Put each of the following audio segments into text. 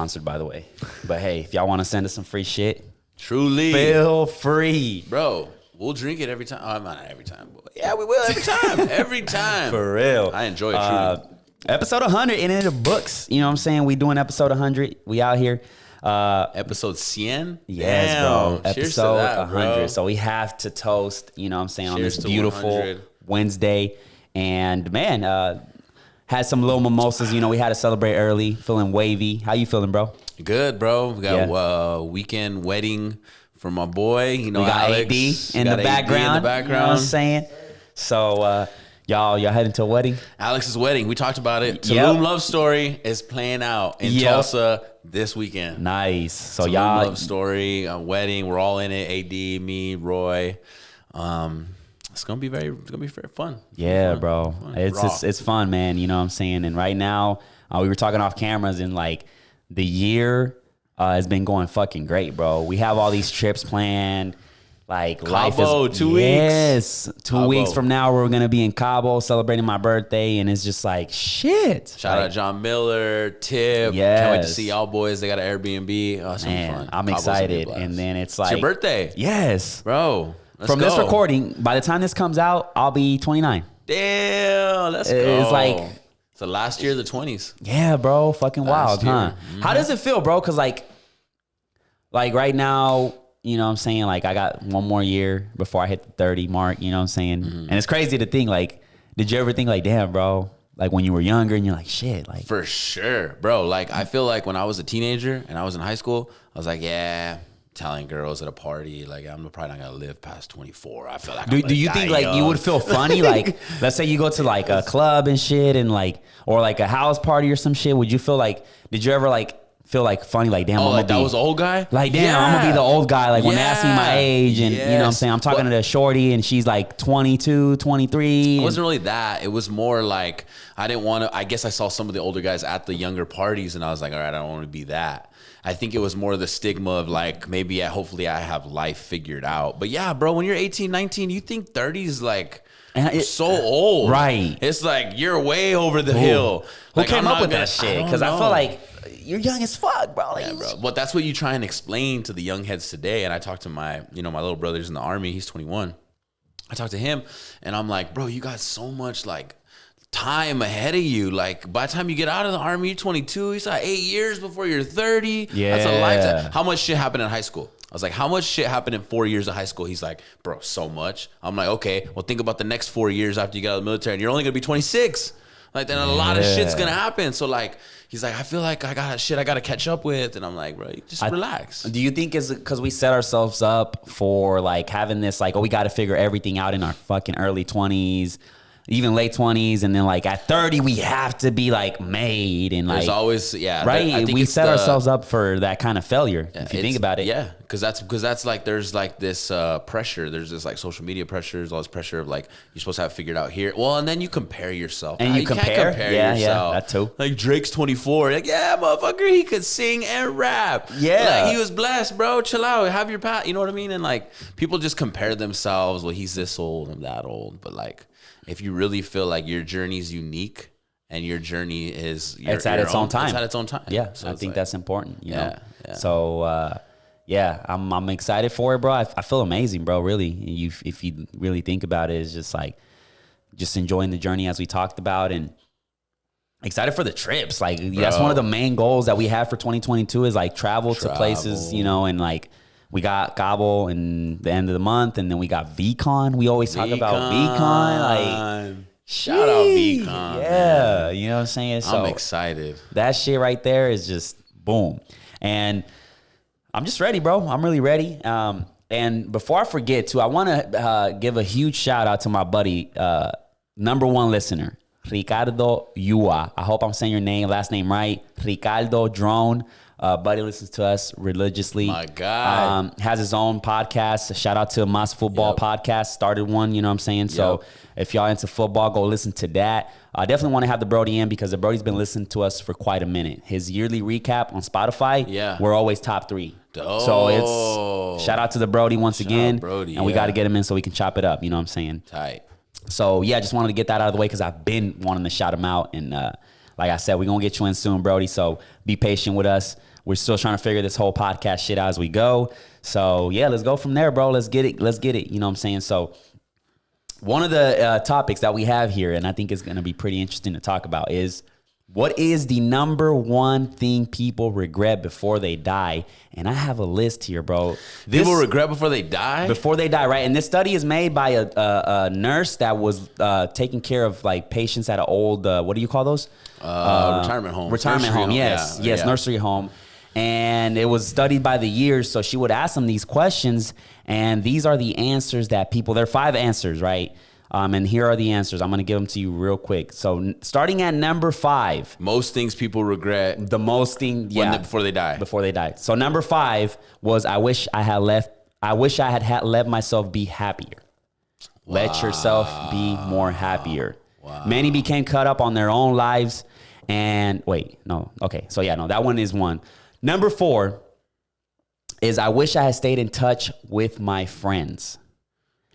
sponsored, by the way. But hey, if y'all want to send us some free shit, truly, feel free. Bro, we'll drink it every time. Oh, not every time. But yeah, we will every time. Every time. For real. I enjoy it, truly. Episode 100 in the books. You know what I'm saying? We doing episode 100. We out here. Episode 100? Yes, Damn. bro. Cheers Episode to that, 100. bro. So we have to toast, you know what I'm saying, on Cheers this to beautiful 100. Wednesday. And man, had some little mimosas. You know, we had to celebrate early. Feeling wavy. How you feeling, bro? Good, bro. We got weekend wedding for my boy. You know, we got Alex. AD in the background. You know what I'm saying? So, y'all heading to a wedding? Alex's wedding. We talked about it. Tulum Love Story is playing out in Tulsa this weekend. Nice. So Tulum y'all Love Story, a wedding. We're all in it. AD, me, Roy. It's gonna be very fun. Yeah, fun. bro. Fun. It's fun, man. You know what I'm saying? And right now, we were talking off cameras, and like the year has been going fucking great, bro. We have all these trips planned. Like Cabo, life is 2 weeks. Yes, 2 Cabo. weeks from now we're gonna be in Cabo celebrating my birthday, and it's just like shit. Shout out John Miller, Tip. Yes. Can't wait to see y'all boys. They got an Airbnb. Oh, it's gonna be fun. I'm Cabo's gonna be a excited. blast. And then it's like your birthday. Yes, Bro. From this recording, by the time this comes out, I'll be 29. Damn, let's go. It's like so last year, the 20s. Yeah, bro, fucking wild, huh? Mm-hmm. How does it feel, bro? Because like right now, you know what I'm saying? Like I got one more year before I hit the 30 mark, you know what I'm saying? Mm-hmm. And it's crazy to think, like, did you ever think like, damn, bro, like when you were younger and you're like, shit, like. For sure, bro. Like I feel like when I was a teenager and I was in high school, I was like, yeah, telling girls at a party, like I'm probably not gonna live past 24. I feel like do you think like you would feel funny? Like let's say you go to like a club and shit and like, or like a house party or some shit. Would you feel like, did you ever like feel like funny? Like, damn, like that was the old guy? Like, damn, I'm gonna be the old guy. Like when they ask me my age and you know what I'm saying? I'm talking to a shorty and she's like 22, 23. It wasn't really that. It was more like, I didn't want to, I guess I saw some of the older guys at the younger parties and I was like, all right, I don't want to be that. I think it was more the stigma of like, maybe hopefully I have life figured out. But yeah, bro, when you're 18, 19, you think 30 is like so old. Right. It's like, you're way over the hill. Who came up with that shit? Because I feel like you're young as fuck, bro. Like, yeah, bro. But that's what you try and explain to the young heads today. And I talked to my little brother's in the Army. He's 21. I talked to him and I'm like, bro, you got so much like time ahead of you. Like by the time you get out of the Army, you're 22. He's like 8 years before you're 30. Yeah. That's a lifetime. How much shit happened in high school? I was like, how much shit happened in 4 years of high school? He's like, bro, so much. I'm like, okay, well, think about the next 4 years after you get out of the military and you're only gonna be 26. Like then a lot of shit's gonna happen. So like, he's like, I feel like I got shit I gotta catch up with. And I'm like, bro, just relax. Do you think it's because we set ourselves up for like having this like, oh, we gotta figure everything out in our fucking early 20s, even late 20s, and then like at 30 we have to be like made and like there's always right. We set ourselves up for that kind of failure if you think about it. Yeah, because that's like there's like this pressure. There's this like social media pressure. There's all this pressure of like you're supposed to have it figured out here. Well, and then you compare yourself. And you can't compare yourself. Yeah, that too. Like Drake's 24. Like yeah, motherfucker, he could sing and rap. Yeah, like, he was blessed, bro. Chill out. Have your pat. You know what I mean? And like people just compare themselves. Well, he's this old, I'm that old. But like, if you really feel like your journey's unique and your journey is it's at its own time. It's at its own time. Yeah, so I think like, that's important. You know? So yeah, I'm excited for it, bro. I feel amazing, bro. Really, if you really think about it, it's just like just enjoying the journey as we talked about, and excited for the trips. Like that's one of the main goals that we have for 2022 is like travel to places, you know, and like. We got Cabo in the end of the month, and then we got VCon. We always talk about VCon. Like, shout out VCon. Yeah, man. You know what I'm saying? So I'm excited. That shit right there is just boom. And I'm just ready, bro. I'm really ready. And before I forget, too, I want to give a huge shout out to my buddy, number one listener, Ricardo Yua. I hope I'm saying your last name right. Ricardo Drone. Buddy listens to us religiously. My God. Has his own podcast. A shout out to Mas Football Podcast. Started one, you know what I'm saying? So if y'all into football, go listen to that. I definitely want to have the Brody in because the Brody's been listening to us for quite a minute. His yearly recap on Spotify, we're always top 3. Dope. So it's shout out to the Brody once again. Brody, and we got to get him in so we can chop it up. You know what I'm saying? Tight. So yeah, I just wanted to get that out of the way because I've been wanting to shout him out. And like I said, we're going to get you in soon, Brody. So be patient with us. We're still trying to figure this whole podcast shit out as we go. So yeah, let's go from there, bro. Let's get it. You know what I'm saying? So one of the topics that we have here, and I think it's going to be pretty interesting to talk about, is what is the number one thing people regret before they die? And I have a list here, bro. People regret before they die? Before they die, right? And this study is made by a nurse that was taking care of like patients at an old, what do you call those? Retirement home. Retirement home, yes. Yeah, yes, nursery home. And it was studied by the years. So she would ask them these questions. And these are the answers that people, there are 5 answers, right? And here are the answers. I'm going to give them to you real quick. So starting at number 5. Most things people regret. The most thing, before they die. Before they die. So number 5 was, I wish I had let myself be happier. Wow. Let yourself be more happier. Wow. Many became caught up on their own lives. And that one is one. Number 4 is, I wish I had stayed in touch with my friends.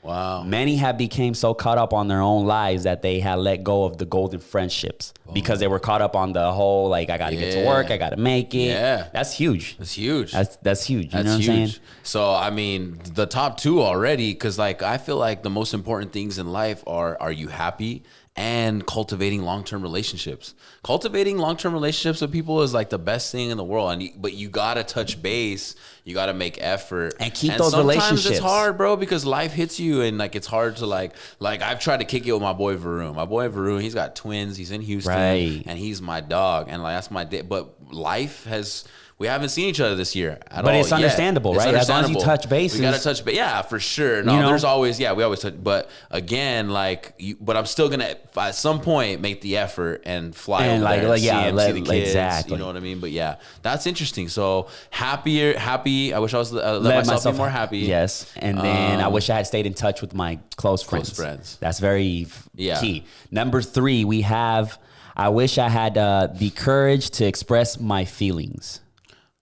Wow. Many have became so caught up on their own lives that they had let go of the golden friendships because they were caught up on the whole, like, I got to get to work. I got to make it. Yeah. That's huge. That's huge. That's huge. You know what I'm saying? So, I mean, the top 2 already, because like, I feel like the most important things in life are you happy? And cultivating long-term relationships. Cultivating long-term relationships with people is like the best thing in the world. But you gotta touch base. You gotta make effort and keep those relationships. Sometimes it's hard, bro, because life hits you, and like it's hard to like I've tried to kick it with my boy Varun. My boy Varun, he's got twins. He's in Houston, right? And he's my dog, and like that's my day. But life has. We haven't seen each other this year at all. But it's understandable, right? As long as you touch bases. We got to touch base. Yeah, for sure. No, there's always, we always touch. But again, but I'm still going to, at some point, make the effort and fly over there and see the kids. Exactly. You know what I mean? But yeah, that's interesting. So happy. I wish I was, let myself be more happy. Yes. And then I wish I had stayed in touch with my close friends. That's very key. Number 3, we have, I wish I had the courage to express my feelings.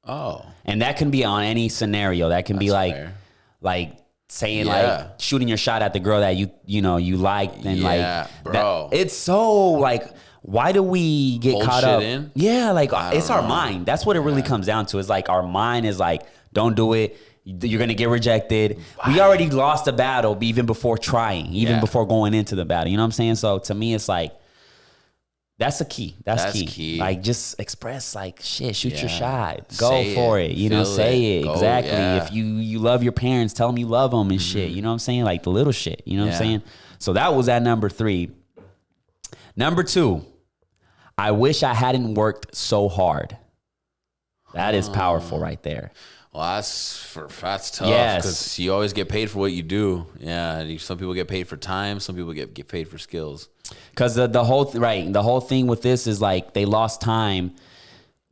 Oh, and that can be on any scenario. That can be like saying like shooting your shot at the girl that you liked, and bro. It's so like, why do we get caught up in? Yeah, like it's our mind. That's what it really comes down to. It's like our mind is like, don't do it. You're gonna get rejected. Wow. We already lost the battle even before trying, before going into the battle. You know what I'm saying? So to me, it's like. That's the key. That's key. Like, just express, like, shit, shoot your shot. Go say for it. You know, say it. Go, exactly. If you love your parents, tell them you love them and shit. You know what I'm saying? Like, the little shit. You know what I'm saying? So that was at number 3. Number 2, I wish I hadn't worked so hard. That is powerful right there. Well, that's tough because you always get paid for what you do. Yeah, some people get paid for time. Some people get paid for skills. Because the whole thing with this is like they lost time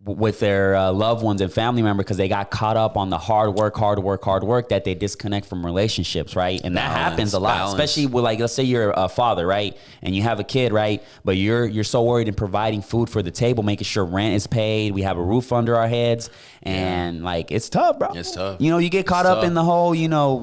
with their loved ones and family members because they got caught up on the hard work that they disconnect from relationships, right? And that happens a lot, especially with, like, let's say you're a father, right? And you have a kid, right? But you're so worried in providing food for the table, making sure rent is paid, we have a roof under our heads, and like, it's tough, bro. It's tough. You know, you get caught up in the whole,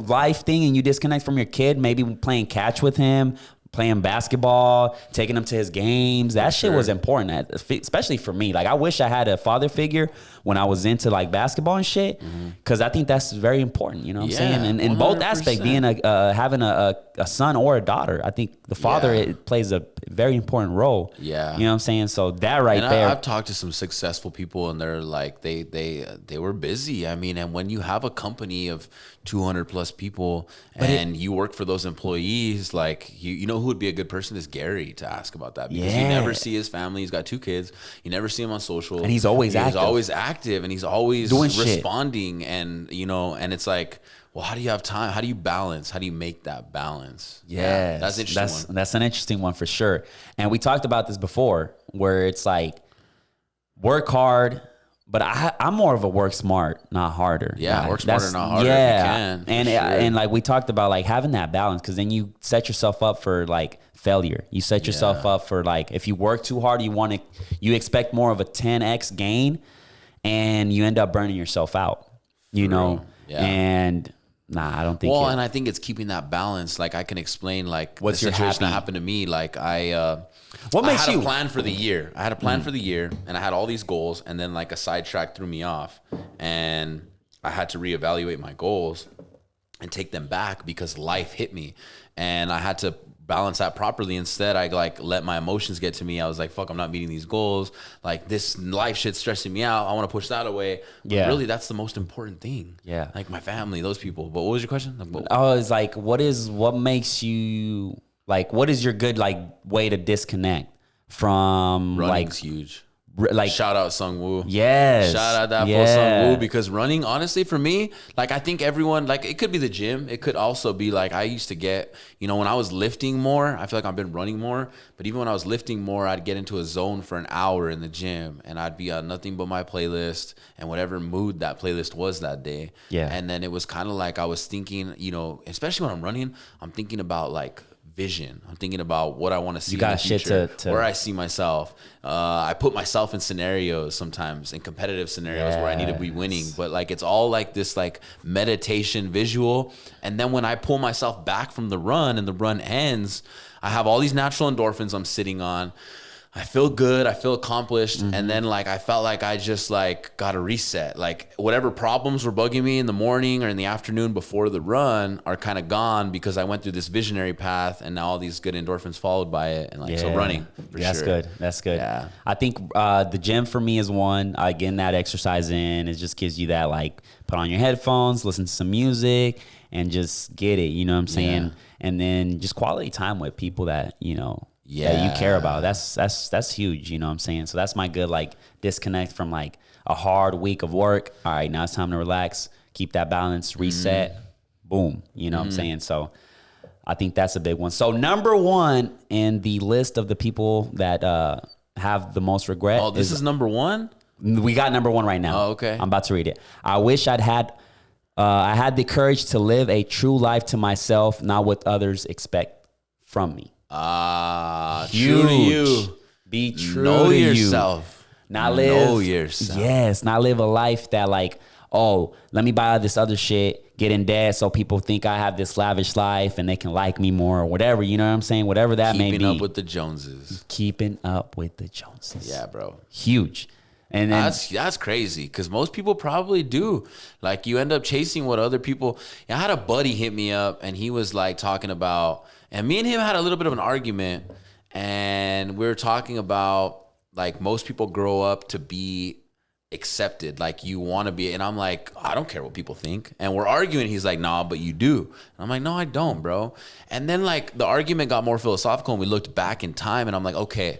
life thing, and you disconnect from your kid, maybe playing catch with him, playing basketball, taking him to his games. That shit was important, especially for me. Like, I wish I had a father figure when I was into like basketball and shit, because I think that's very important. You know what I'm saying? And in both aspects, being having a son or a daughter, I think the father it plays a very important role. Yeah, you know what I'm saying? So that there. I've talked to some successful people, and they're like they were busy. I mean, and when you have a company of 200 plus people and you work for those employees, like you know who would be a good person is Gary to ask about that, because you never see his family. He's got 2 kids. You never see him on social, and he's always active, and he's always doing responding shit. And and it's like, well, how do you have time? How do you balance? How do you make that balance? Yeah, that's interesting. That's an interesting one for sure. And we talked about this before, where it's like, work hard, but I'm more of a work smart, not harder. Yeah, work smarter, not harder. Yeah, if you can, and like we talked about, like having that balance, because then you set yourself up for like failure. You set yourself up for, like, if you work too hard, you expect more of a 10x gain, and you end up burning yourself out. You know, and Nah, I don't think. Well, and I think it's keeping that balance. Like I can explain like What's the your situation that happy- happened to me. Like I makes had you a plan for the year. I had a plan for the year, and I had all these goals, and then like a sidetrack threw me off, and I had to reevaluate my goals and take them back because life hit me, and I had to balance that properly. Instead, I like let my emotions get to me. I was like, fuck, I'm not meeting these goals. Like this life shit's stressing me out. I want to push that away. But really, that's the most important thing. Yeah. Like my family, those people. But what was your question? I was like, what makes you like? What is your good like way to disconnect from Running's huge. like Shout out Sung Woo. Yes. Shout out that full Sung Woo, because running, honestly, for me, like I think everyone, like it could be the gym. It could also be like I used to get, you know, when I was lifting more, I feel like I've been running more. But even when I was lifting more, I'd get into a zone for an hour in the gym and I'd be on nothing but my playlist and whatever mood that playlist was that day. Yeah. And then it was kind of like I was thinking, you know, especially when I'm running, I'm thinking about like vision. I'm thinking about what I want to see in the future, where I see myself. I put myself in scenarios sometimes, in competitive scenarios where I need to be winning, but like it's all like this like meditation visual. And then when I pull myself back from the run and the run ends, I have all these natural endorphins I'm sitting on. I feel good. I feel accomplished. And then like, I felt like I just like got a reset. Like whatever problems were bugging me in the morning or in the afternoon before the run are kind of gone because I went through this visionary path and now all these good endorphins followed by it. And like, so running for That's sure. good. That's good. Yeah. I think the gym for me is one. Getting that exercise in, it just gives you that like put on your headphones, listen to some music and just get it. You know what I'm saying? Yeah. And then just quality time with people that, you know, that you care about. That's huge, you know what I'm saying? So that's my good like disconnect from like a hard week of work. All right, now it's time to relax, keep that balance, reset, boom, you know what I'm saying? So I think that's a big one. So number one in the list of the people that have the most regret. Oh, this is number one? We got number one right now. Oh, okay. I'm about to read it. I wish I had the courage to live a true life to myself, not what others expect from me. True to you. Be true Know to yourself. Not live. Know yourself. Yes, not live a life that like, oh, let me buy this other shit, get in debt so people think I have this lavish life and they can like me more or whatever. You know what I'm saying? Whatever that may be. Keeping up with the Joneses. Keeping up with the Joneses. Yeah, bro. Huge. And then, that's crazy because most people probably do. Like you end up chasing what other people. I had a buddy hit me up and he was like talking about, and me and him had a little bit of an argument, and we were talking about like most people grow up to be accepted, like you want to be, and I'm like, I don't care what people think, and we're arguing. He's like, nah, but you do. And I'm like, no, I don't, bro. And then like the argument got more philosophical and we looked back in time and I'm like, okay,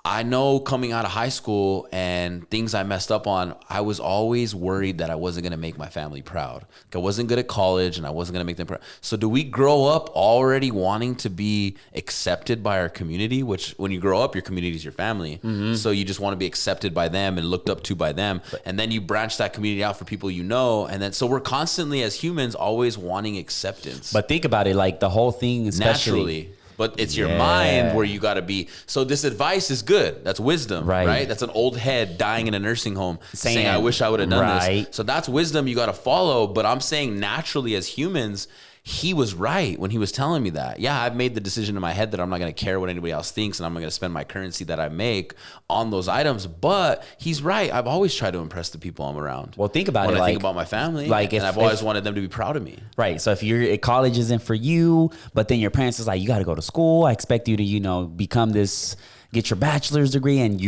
I know coming out of high school and things I messed up on, I was always worried that I wasn't going to make my family proud. I wasn't good at college and I wasn't going to make them proud. So do we grow up already wanting to be accepted by our community, which when you grow up, your community is your family. So you just want to be accepted by them and looked up to by them. And then you branch that community out for people you know. And then, so we're constantly as humans always wanting acceptance. but think about it, like the whole thing, especially. Naturally. But it's your mind where you got to be. So this advice is good. That's wisdom, right? That's an old head dying in a nursing home saying I wish I would have done this. So that's wisdom you got to follow. But I'm saying naturally as humans, he was right when he was telling me that. Yeah, I've made the decision in my head that I'm not going to care what anybody else thinks and I'm not going to spend my currency that I make on those items. But he's right. I've always tried to impress the people I'm around. Well, think about when it. I think about my family, like and I've always wanted them to be proud of me. Right. So if college isn't for you, but then your parents is like, you got to go to school. I expect you to, you know, become this, get your bachelor's degree, and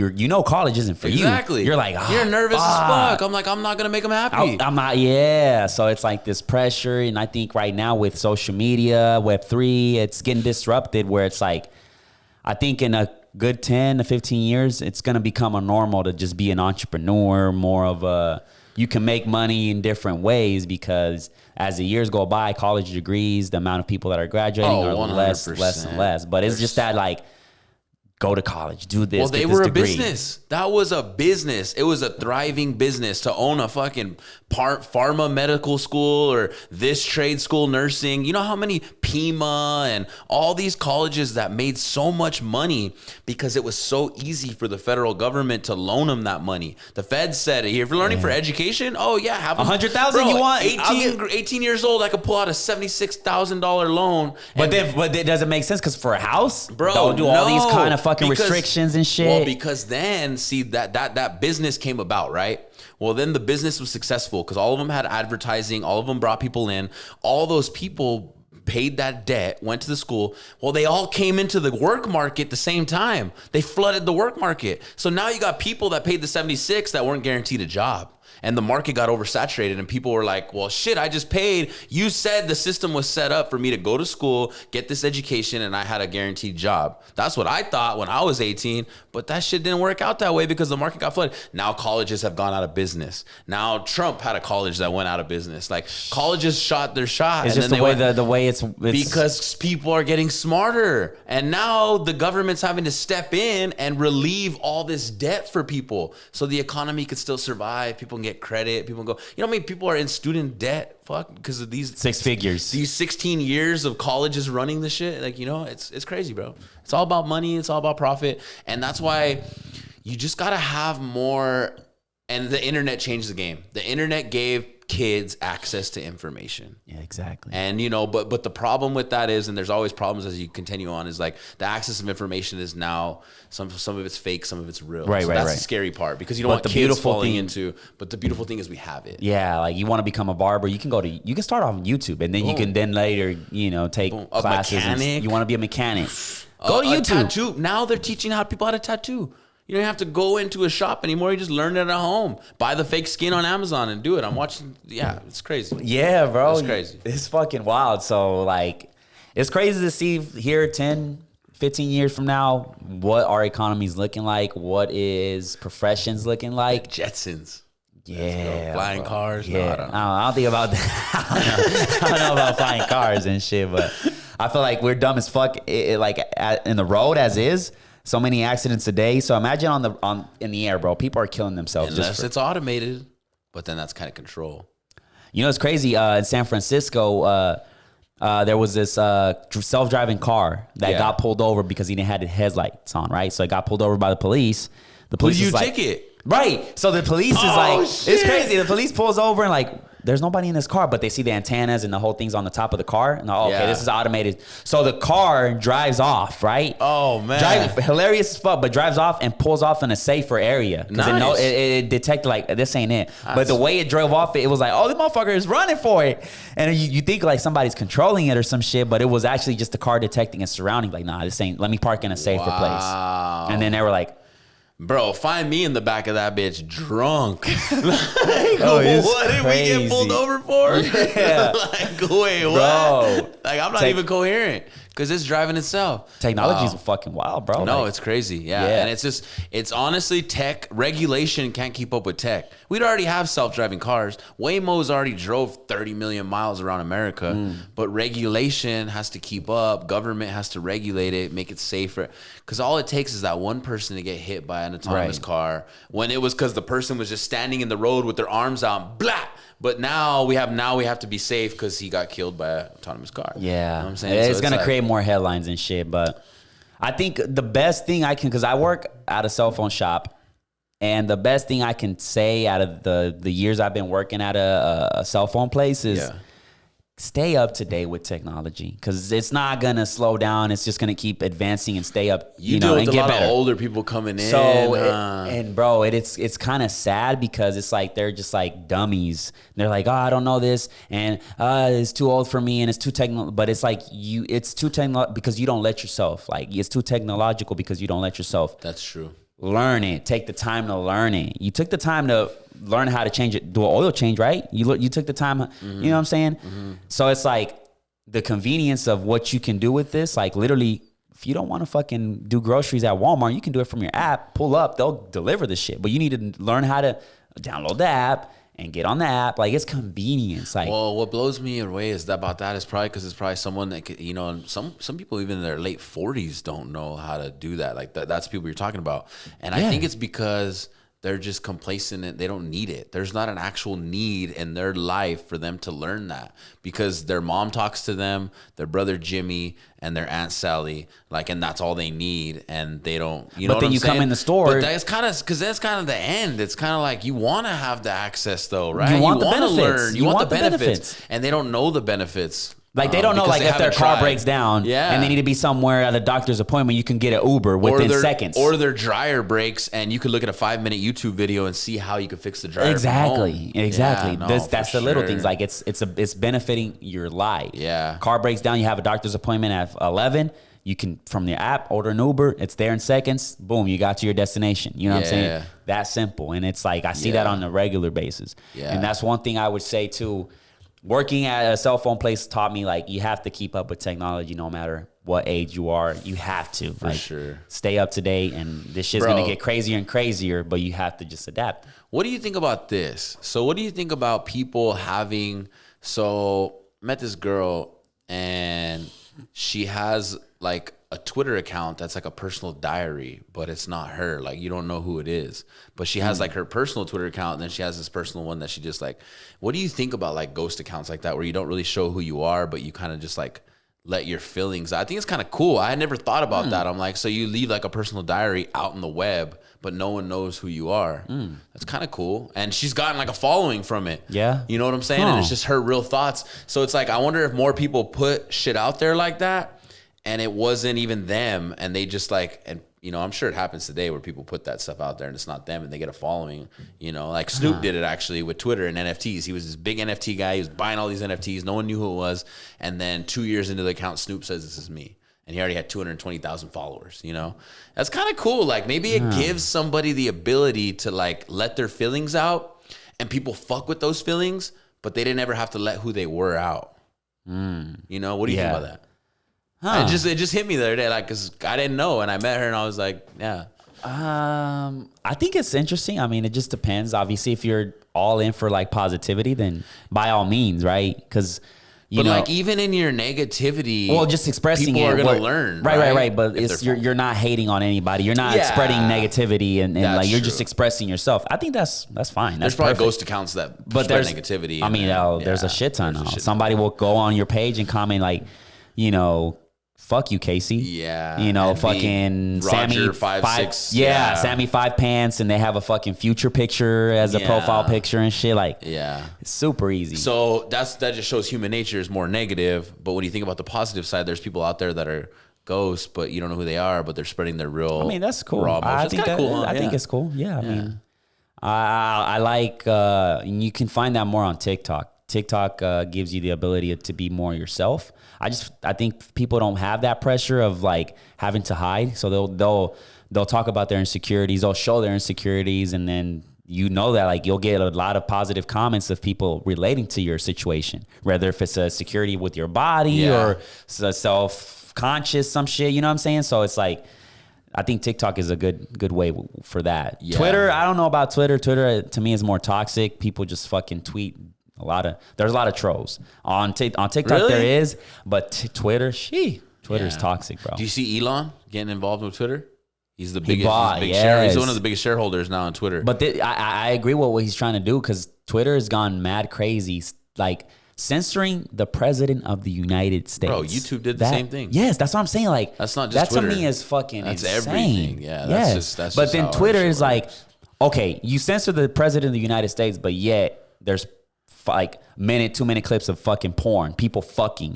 college isn't for you. Exactly. You're like, you're nervous as fuck. I'm like, I'm not gonna make them happy. I'm not. Yeah. So it's like this pressure, and I think right now with social media, Web3, it's getting disrupted. Where it's like, I think in a good 10 to 15 years, it's gonna become a normal to just be an entrepreneur, more of a. You can make money in different ways because as the years go by, college degrees, the amount of people that are graduating are less and less. But it's just that like. go to college, do this. Well, they were a business. That was a business. It was a thriving business to own a fucking pharma medical school or this trade school nursing. You know how many Pima and all these colleges that made so much money because it was so easy for the federal government to loan them that money. The Fed said, if you're learning for education, oh yeah, have 100,000 you want? 18 years old, I could pull out a $76,000 loan. But it doesn't make sense because for a house, bro, don't do all these kind of fucking restrictions and shit. Well, because then see that business came about, right? Well, then the business was successful because all of them had advertising, all of them brought people in, all those people paid that debt, went to the school. Well, they all came into the work market at the same time. They flooded the work market. So now you got people that paid the 76 that weren't guaranteed a job. And the market got oversaturated and people were like, well, shit, I just paid. You said the system was set up for me to go to school, get this education, and I had a guaranteed job. That's what I thought when I was 18, but that shit didn't work out that way because the market got flooded. Now colleges have gone out of business. Now Trump had a college that went out of business. Like colleges shot their shot. It's and just then the way it's because people are getting smarter. And now the government's having to step in and relieve all this debt for people so the economy could still survive. People can get credit. People can go, you know how many people are in student debt? Fuck, because of these 6 figures. These 16 years of colleges running the shit. Like, you know, it's crazy, bro. It's all about money. It's all about profit. And that's why you just got to have more. And the internet changed the game. The internet gave kids access to information. Yeah, exactly. And, you know, but the problem with that is, and there's always problems as you continue on, is like the access of information is now, some of it's fake, some of it's real. Right, so right, that's right. the scary part because you don't want the kids falling into, but the beautiful thing is we have it. Yeah, like you want to become a barber, you can start off on YouTube and then you can then later, you know, take classes. A mechanic. You want to be a mechanic. Go to YouTube. Tattoo. Now they're teaching people how to tattoo. You don't have to go into a shop anymore. You just learn it at home. Buy the fake skin on Amazon and do it. I'm watching. Yeah, it's crazy. Yeah, bro. It's crazy. It's fucking wild. So, like, it's crazy to see here 10, 15 years from now what our economy's looking like, what is professions looking like. Jetsons. Yeah. Flying cars. Yeah. No, I don't think about that. I don't know about flying cars and shit, but I feel like we're dumb as fuck in the road as is. So many accidents a day. So imagine in the air, bro. People are killing themselves. Unless it's automated, but then that's kind of control. You know, it's crazy. In San Francisco, there was this self-driving car that got pulled over because he didn't have his headlights on, right? So it got pulled over by the police. The police is like, ticket? Right. So the police is like, shit. It's crazy. The police pulls over and like, there's nobody in this car, but they see the antennas and the whole thing's on the top of the car. And this is automated. So the car drives off, right? Oh, man. Hilarious as fuck, but drives off and pulls off in a safer area. Because it detected like, this ain't it. But the way it drove off, it was like, oh, this motherfucker is running for it. And you think like somebody's controlling it or some shit, but it was actually just the car detecting its surroundings. Like, nah, this ain't, let me park in a safer place. And then they were like, bro, find me in the back of that bitch drunk. What did we get pulled over for? Yeah. Like, wait, what? Bro. Like, I'm not even coherent because it's driving itself. Technology's fucking wild, bro. No, it's crazy. Yeah. And it's honestly tech. Regulation can't keep up with tech. We'd already have self-driving cars. Waymo's already drove 30 million miles around America, but regulation has to keep up. Government has to regulate it, make it safer. Because all it takes is that one person to get hit by an autonomous car when it was because the person was just standing in the road with their arms out, blah. But now we have to be safe because he got killed by an autonomous car. Yeah. You know what I'm saying? It's going to create more headlines and shit. But I think the best thing I can, because I work at a cell phone shop, and the best thing I can say out of the years I've been working at a cell phone place is stay up to date with technology because it's not going to slow down. It's just going to keep advancing and stay up, you know, know, and a get lot better. of older people coming in. So, bro, it's kind of sad because it's like they're just like dummies. They're like, oh, I don't know this, and it's too old for me, and it's too technical. But it's like it's too technical because you don't let yourself. Like, it's too technological because you don't let yourself. That's true. Learn it. Take the time to learn it. You took the time to learn how to change it. Do an oil change, right? You took the time. You know what I'm saying? So it's like the convenience of what you can do with this. Like, literally, if you don't want to fucking do groceries at Walmart, you can do it from your app. Pull up, they'll deliver the shit. But you need to learn how to download the app and get on the app. Like, it's convenience. Like, well, what blows me away is about that is probably because it's probably someone that could, and some people even in their late 40s don't know how to do that. Like that's people you're talking about, and I think it's because they're just complacent and they don't need it. There's not an actual need in their life for them to learn that because their mom talks to them, their brother Jimmy, and their Aunt Sally, like, and that's all they need, and they don't. You know what I'm saying? But then you come in the store, but that's kind of because that's kind of the end. It's kind of like you want to have the access though, right? You want the benefits. Learn. You want the benefits, and they don't know the benefits. Like, they don't know, like, if their car breaks down and they need to be somewhere at a doctor's appointment, you can get an Uber within seconds. Or their dryer breaks, and you could look at a 5-minute YouTube video and see how you could fix the dryer. Exactly. Yeah, That's the little things. Like, it's benefiting your life. Yeah. Car breaks down, you have a doctor's appointment at 11. You can, from the app, order an Uber. It's there in seconds. Boom, you got to your destination. You know what I'm saying? That simple. And it's like, I see that on a regular basis. Yeah. And that's one thing I would say, too. Working at a cell phone place taught me, like, you have to keep up with technology no matter what age you are. You have to. For sure. Stay up to date, and this shit's going to get crazier and crazier, but you have to just adapt. What do you think about this? So what do you think about people having, met this girl, and she has, like, a Twitter account that's like a personal diary, but it's not her. Like, you don't know who it is. But she has like her personal Twitter account, and then she has this personal one that she just like. What do you think about like ghost accounts like that, where you don't really show who you are, but you kind of just like let your feelings? I think it's kind of cool. I had never thought about that. I'm like, so you leave like a personal diary out in the web, but no one knows who you are. That's kind of cool. And she's gotten like a following from it. Yeah. You know what I'm saying? And it's just her real thoughts. So it's like, I wonder if more people put shit out there like that, and it wasn't even them, and they just like, and I'm sure it happens today where people put that stuff out there and it's not them, and they get a following. Like Snoop did it actually with Twitter and NFTs. He was this big NFT guy. He was buying all these NFTs. No one knew who it was. And then 2 years into the account, Snoop says, "This is me." And he already had 220,000 followers, That's kind of cool. Like, maybe it gives somebody the ability to like let their feelings out, and people fuck with those feelings, but they didn't ever have to let who they were out. What do you think about that? It just hit me the other day, like, because I didn't know, and I met her, and I was like, yeah. I think it's interesting. I mean, it just depends. Obviously, if you're all in for like positivity, then by all means, right? Because like, even in your negativity, just expressing people it, are gonna learn, right. But you're not hating on anybody. You're not spreading negativity, and like you're just expressing yourself. I think that's fine. There's probably ghost accounts that spread negativity. I mean, there's a shit ton. Somebody will go on your page and comment like, fuck you, Casey. Yeah. Fucking Roger, Sammy Sammy 5 Pants, and they have a fucking future picture as a profile picture and shit. Like, it's super easy. So that just shows human nature is more negative. But when you think about the positive side, there's people out there that are ghosts, but you don't know who they are, but they're spreading their real. I mean, that's cool. I think it's cool. Yeah. I mean, I like, you can find that more on TikTok. TikTok gives you the ability to be more yourself. I think people don't have that pressure of like having to hide. So they'll talk about their insecurities. They'll show their insecurities, and then that like you'll get a lot of positive comments of people relating to your situation, whether if it's a security with your body or self-conscious, some shit. You know what I'm saying? So it's like, I think TikTok is a good way for that. Yeah. Twitter, I don't know about Twitter. Twitter to me is more toxic. People just fucking tweet. There's a lot of trolls on TikTok. Really? There is, but Twitter is toxic, bro. Do you see Elon getting involved with Twitter? He's the biggest. He's one of the biggest shareholders now on Twitter. But I agree with what he's trying to do, because Twitter has gone mad crazy, like censoring the president of the United States. Bro, YouTube did the same thing. Yes, that's what I'm saying. Like, that's not just Twitter. To me is fucking that's insane. Everything. Yeah, that's just but then Twitter is like, okay, you censor the president of the United States, but yet there's like 2-minute clips of fucking porn, people fucking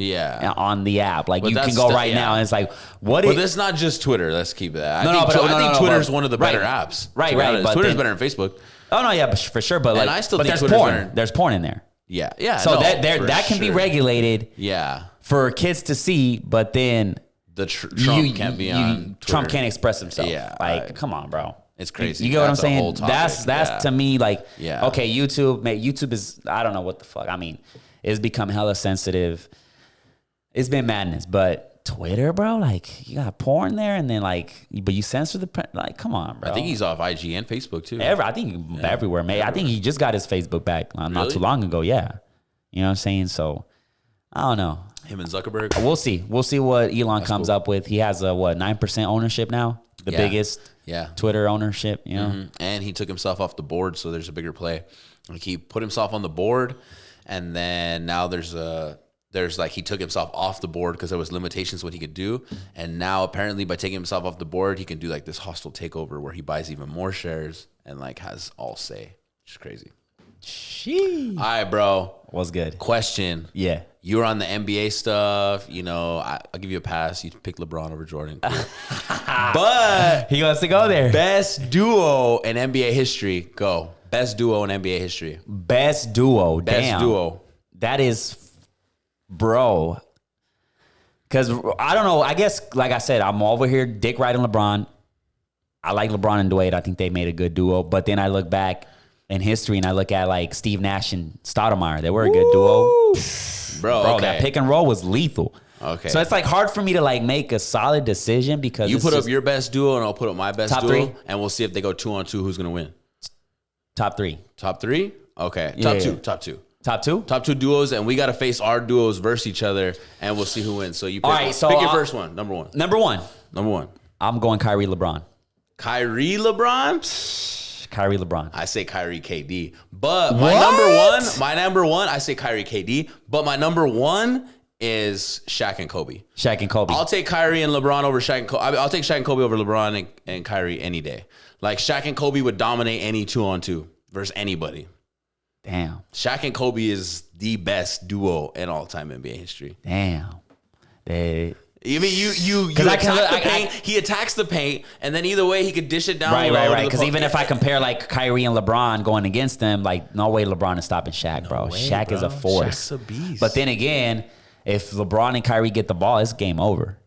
on the app. Like, you can go right now, and it's like, But it's not just Twitter. Let's keep that. I think Twitter's one of the better apps. Right. But Twitter's better than Facebook. Oh no, yeah, for sure. But I still think there's Twitter's porn. better. There's porn in there. Yeah. So that can be regulated. Yeah. For kids to see, but then Trump can't be on Twitter. Trump can't express himself. Yeah. Like, come on, bro. It's crazy. You get what I'm saying? That's to me like, okay, YouTube is, I don't know what the fuck. I mean, it's become hella sensitive. It's been madness, but Twitter, bro. Like, you got porn there, and then like, but you censor the like. Come on, bro. I think he's off IG and Facebook too. I think everywhere, man. I think he just got his Facebook back not too long ago. Yeah, you know what I'm saying. So I don't know. Him and Zuckerberg. We'll see. We'll see what Elon comes up with. He has a 9% ownership now, the biggest Twitter ownership. You know, and he took himself off the board, so there's a bigger play. Like he put himself on the board, and then now there's like he took himself off the board because there was limitations what he could do, and now apparently by taking himself off the board, he can do like this hostile takeover where he buys even more shares and like has all say, which is crazy. Sheesh. All right, bro. What's good? Question. Yeah. You were on the NBA stuff. You know, I'll give you a pass. You pick LeBron over Jordan. Cool. But he wants to go there. Best duo in NBA history. Go. Best duo in NBA history. Best duo. Best duo. That is, bro. Because I don't know. I guess, like I said, I'm over here dick riding LeBron. I like LeBron and Dwayne. I think they made a good duo. But then I look back in history and I look at like Steve Nash and Stoudemire. They were a good duo. Bro, okay. That pick and roll was lethal. Okay. So it's like hard for me to like make a solid decision because you put up your best duo and I'll put up my best top duo. Three. And we'll see if they go 2-on-2, who's going to win. Top three. Top three? Okay. Yeah, Top two. Top two? Top two duos, and we got to face our duos versus each other, and we'll see who wins. So you pick, pick your first one. Number one. Number one. I'm going Kyrie LeBron. Kyrie LeBron? Kyrie LeBron. I say Kyrie KD. But my number one, I say Kyrie KD. But my number one is Shaq and Kobe. I'll take Kyrie and LeBron over Shaq and Kobe. I'll take Shaq and Kobe over LeBron and Kyrie any day. Like Shaq and Kobe would dominate any 2-on-2 versus anybody. Damn. Shaq and Kobe is the best duo in all-time NBA history. Damn. You mean you attack the paint, he attacks the paint, and then either way he could dish it down. Right. Because even if I compare like Kyrie and LeBron going against them, like no way LeBron is stopping Shaq, bro. Shaq is a force. Shaq's a beast. But then again, if LeBron and Kyrie get the ball, it's game over.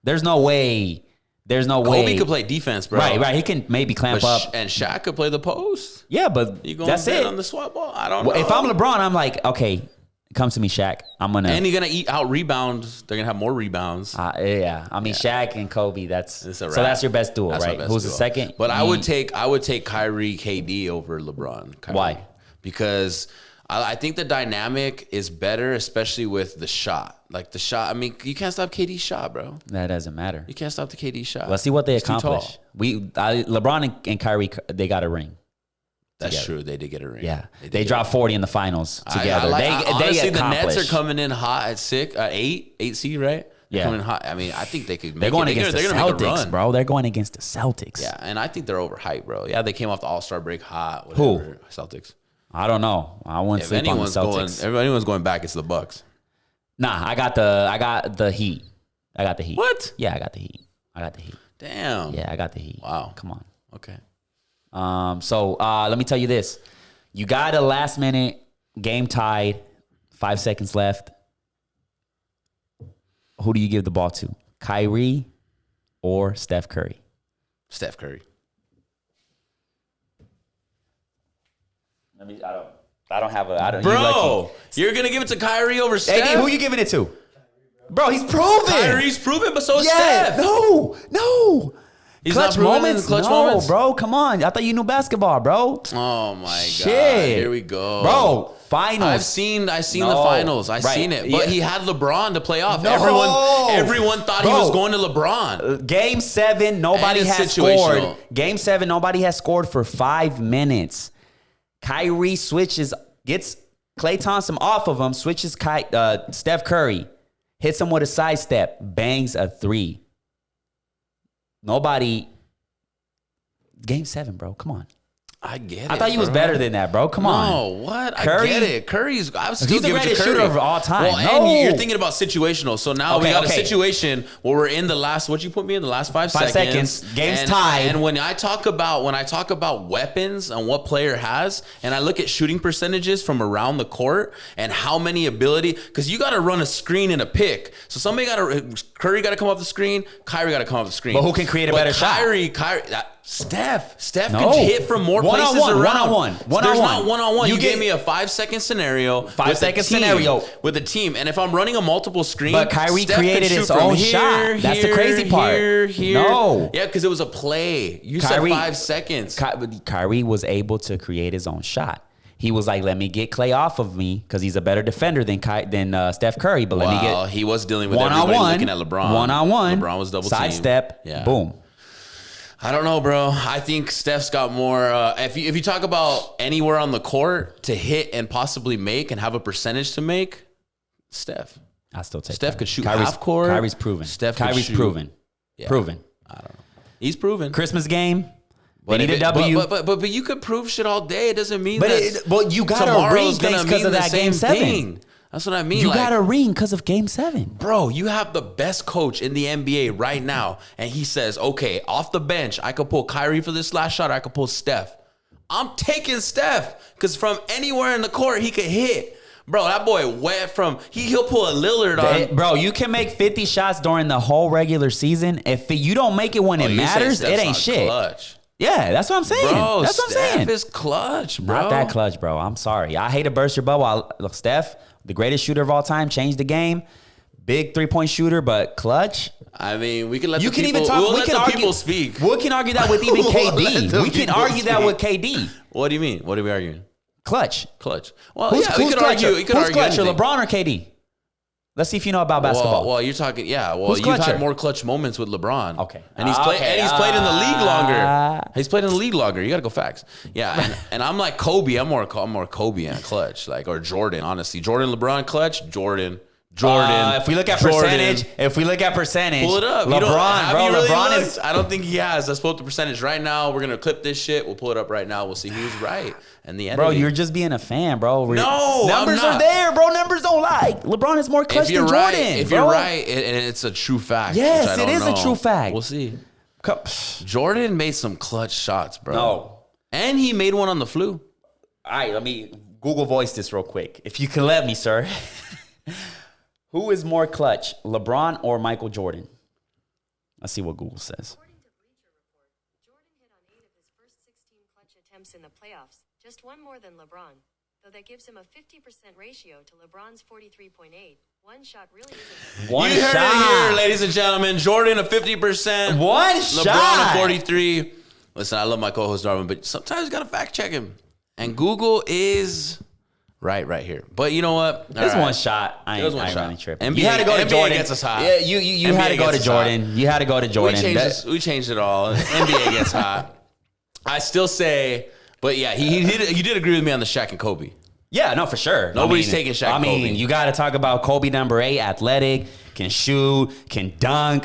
There's no way. Kobe could play defense, bro. Right. He can maybe clamp up. And Shaq could play the post. Yeah, but that's it. On the swap ball? I don't know. If I'm LeBron, I'm like, okay, come to me, Shaq. And you're going to out rebounds. They're going to have more rebounds. Yeah. I mean, Shaq and Kobe, so that's your best duo, right? Who's the second? But I would take Kyrie KD over LeBron. Kyrie. Why? Because I think the dynamic is better, especially with the shot. Like the shot, I mean, you can't stop KD's shot, bro. That doesn't matter. You can't stop the KD shot. Let's see what they accomplish. LeBron and Kyrie, they got a ring. That's true. They did get a ring. Yeah, they dropped 40 in the finals together. Honestly, the Nets are coming in hot at 8 seed, right? They're coming hot. I mean, I think they could. They're going against the Celtics, bro. They're going against the Celtics. Yeah, and I think they're overhyped, bro. Yeah, they came off the All-Star break hot. Whatever. Who? Celtics. I don't know. I wouldn't sleep on the Celtics. If anyone's going back, it's the Bucks. Nah, I got the Heat. What? Yeah, I got the Heat. Damn. Yeah, I got the Heat. Wow. Come on. Okay. So let me tell you this. You got a last minute game tied, 5 seconds left. Who do you give the ball to? Kyrie or Steph Curry? Steph Curry. I don't have a. Bro, you're going to give it to Kyrie over Steph? Hey, who you giving it to? Bro, he's proven. Kyrie's proven, but so is Steph. No. He's clutch not moments? Clutch moments? Bro, come on. I thought you knew basketball, bro. Oh, my Shit. God. Here we go. Bro, finals. I've seen the finals. I've seen it. But he had LeBron to play off. No. Everyone thought he was going to LeBron. Game 7, nobody has scored. Game 7, nobody has scored for 5 minutes. Kyrie gets Klay Thompson off of him, switches Steph Curry, hits him with a sidestep, bangs a 3. Nobody. Game 7, bro. Come on. I get it. I thought he was better than that, bro. Come on. No, what? Curry, I get it. I was still he's the greatest shooter of all time. Well, and you're thinking about situational. So now we got a situation where we're in the last. What'd you put me in the last 5 seconds? 5 seconds. Game's tied. And when I talk about weapons and what player has, and I look at shooting percentages from around the court and how many ability, because you got to run a screen and a pick. So Curry got to come off the screen. Kyrie got to come off the screen. But who can create a better shot? Kyrie. Steph No. can hit from more places around. One-on-one. There's not one-on-one. You gave me a 5-second scenario. 5-second scenario. With a team. And if I'm running a multiple screen, But Kyrie Steph created can his shoot from own shot. That's the crazy part. No. Yeah, because it was a play. You Kyrie, said 5 seconds. Kyrie was able to create his own shot. He was like, let me get Clay off of me because he's a better defender than Steph Curry. But let me get he was dealing with everybody looking at LeBron. One-on-one. LeBron was double sidestep. team. Yeah. Boom. I don't know, bro. I think Steph's got more. If you talk about anywhere on the court to hit and possibly make and have a percentage to make, Steph. I still take Steph that. could shoot Kyrie's, half court. Kyrie's proven. Kyrie's proven. Yeah. Proven. I don't know. He's proven. Christmas game. But they need a W. But you could prove shit all day. It doesn't mean But you got a ring because of that Game 7. That's what I mean. You got a ring because of Game 7. Bro, you have the best coach in the NBA right now, and he says, okay, off the bench, I could pull Kyrie for this last shot, or I could pull Steph. I'm taking Steph, because from anywhere in the court, he could hit. Bro, that boy went from, he'll pull a Lillard on. Bro, you can make 50 shots during the whole regular season. If you don't make it when it matters, it ain't shit. Clutch. Yeah, that's what I'm saying. Bro, that's what I'm saying. Steph is clutch, bro. Not that clutch, bro. I'm sorry. I hate to burst your bubble. Look, Steph, the greatest shooter of all time, changed the game. Big 3-point shooter, but clutch. I mean, we can let you the can people, even talk. we'll we let can the argue, people speak. We can argue that with even KD. We can argue that with KD. What do you mean? What are we arguing? Clutch. Well, who's we could argue. You could who's argue clutcher, anything. LeBron or KD? Let's see if you know about basketball. Well, you're talking. Yeah. Well, Who's you've clutcher? had more clutch moments with LeBron. Okay. And he's played. And he's played in the league longer. He's played in the league longer. You got to go facts. Yeah. And I'm like Kobe. I'm more Kobe and clutch, like, or Jordan. Honestly, Jordan, LeBron, clutch. Jordan. If we look at percentage, Pull it up. LeBron is. I don't think he has. Let's pull up the percentage right now. We're gonna clip this shit. We'll pull it up right now. We'll see who's right. And the end. Bro, you're just being a fan, bro. No, numbers are there, bro. Numbers don't lie. LeBron is more clutch than Jordan. If you're right, and it's a true fact. Yes, it is a true fact. We'll see. Jordan made some clutch shots, bro. No, and he made one on the flu. All right, let me Google voice this real quick, if you can let me, sir. Who is more clutch, LeBron or Michael Jordan? Let's see what Google says. According to Bleacher Report, Jordan hit on 8 of his first 16 clutch attempts in the playoffs, just one more than LeBron. Though that gives him a 50% ratio to LeBron's 43.8. One shot really isn't. One you shot. Heard it here, ladies and gentlemen. Jordan a 50%. One LeBron shot. a 43. Listen, I love my co-host Darwin, but sometimes you gotta fact check him. And Google is right here. But you know what? There's one shot. I ain't really tripping. NBA, you had to go to NBA Jordan. gets us hot. Yeah, you had to go to Jordan. You had to go to Jordan. We changed it all. NBA gets hot. I still say, but yeah, you did agree with me on the Shaq and Kobe. Yeah, no, for sure. Nobody's taking Shaq and Kobe. You got to talk about Kobe number 8, athletic, can shoot, can dunk.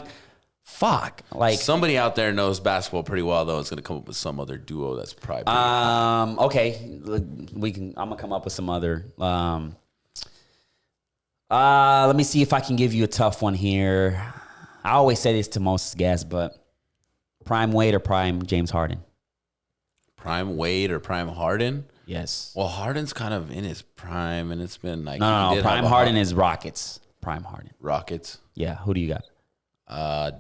Fuck. Like somebody out there knows basketball pretty well, though. It's gonna come up with some other duo that's probably okay. I'm gonna come up with some other. Let me see if I can give you a tough one here. I always say this to most guests, but prime Wade or prime James Harden? Prime Wade or prime Harden? Yes. Well, Harden's kind of in his prime, and it's been like no. Prime Harden is Rockets. Prime Harden. Rockets. Yeah. Who do you got?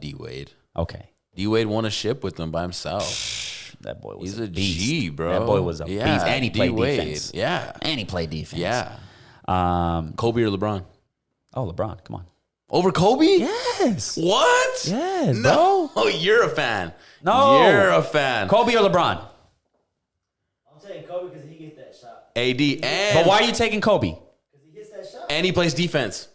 D Wade. Okay. D Wade won a ship with them by himself. That boy was He's a beast. G, bro. That boy was a beast. And he played defense. Yeah. And he played defense. Yeah. Kobe or LeBron? Oh, LeBron. Come on. Over Kobe? Yes. What? Yes, no. Oh, you're a fan. No. You're a fan. Kobe or LeBron? I'm saying Kobe because he gets that shot. AD. But why are you taking Kobe? Because he hits that shot. And he plays defense.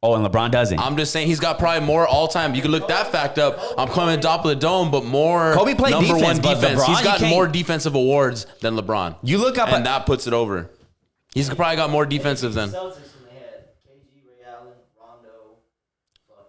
Oh, and LeBron doesn't. I'm just saying he's got probably more all-time. You can look that fact up. I'm coming top of the dome, but more Kobe played number defense, one but defense. LeBron, He's got you can't- more defensive awards than LeBron. You look up and that puts it over. He's probably got more defensive than. Celtics when they had KG, Ray Allen, Rondo.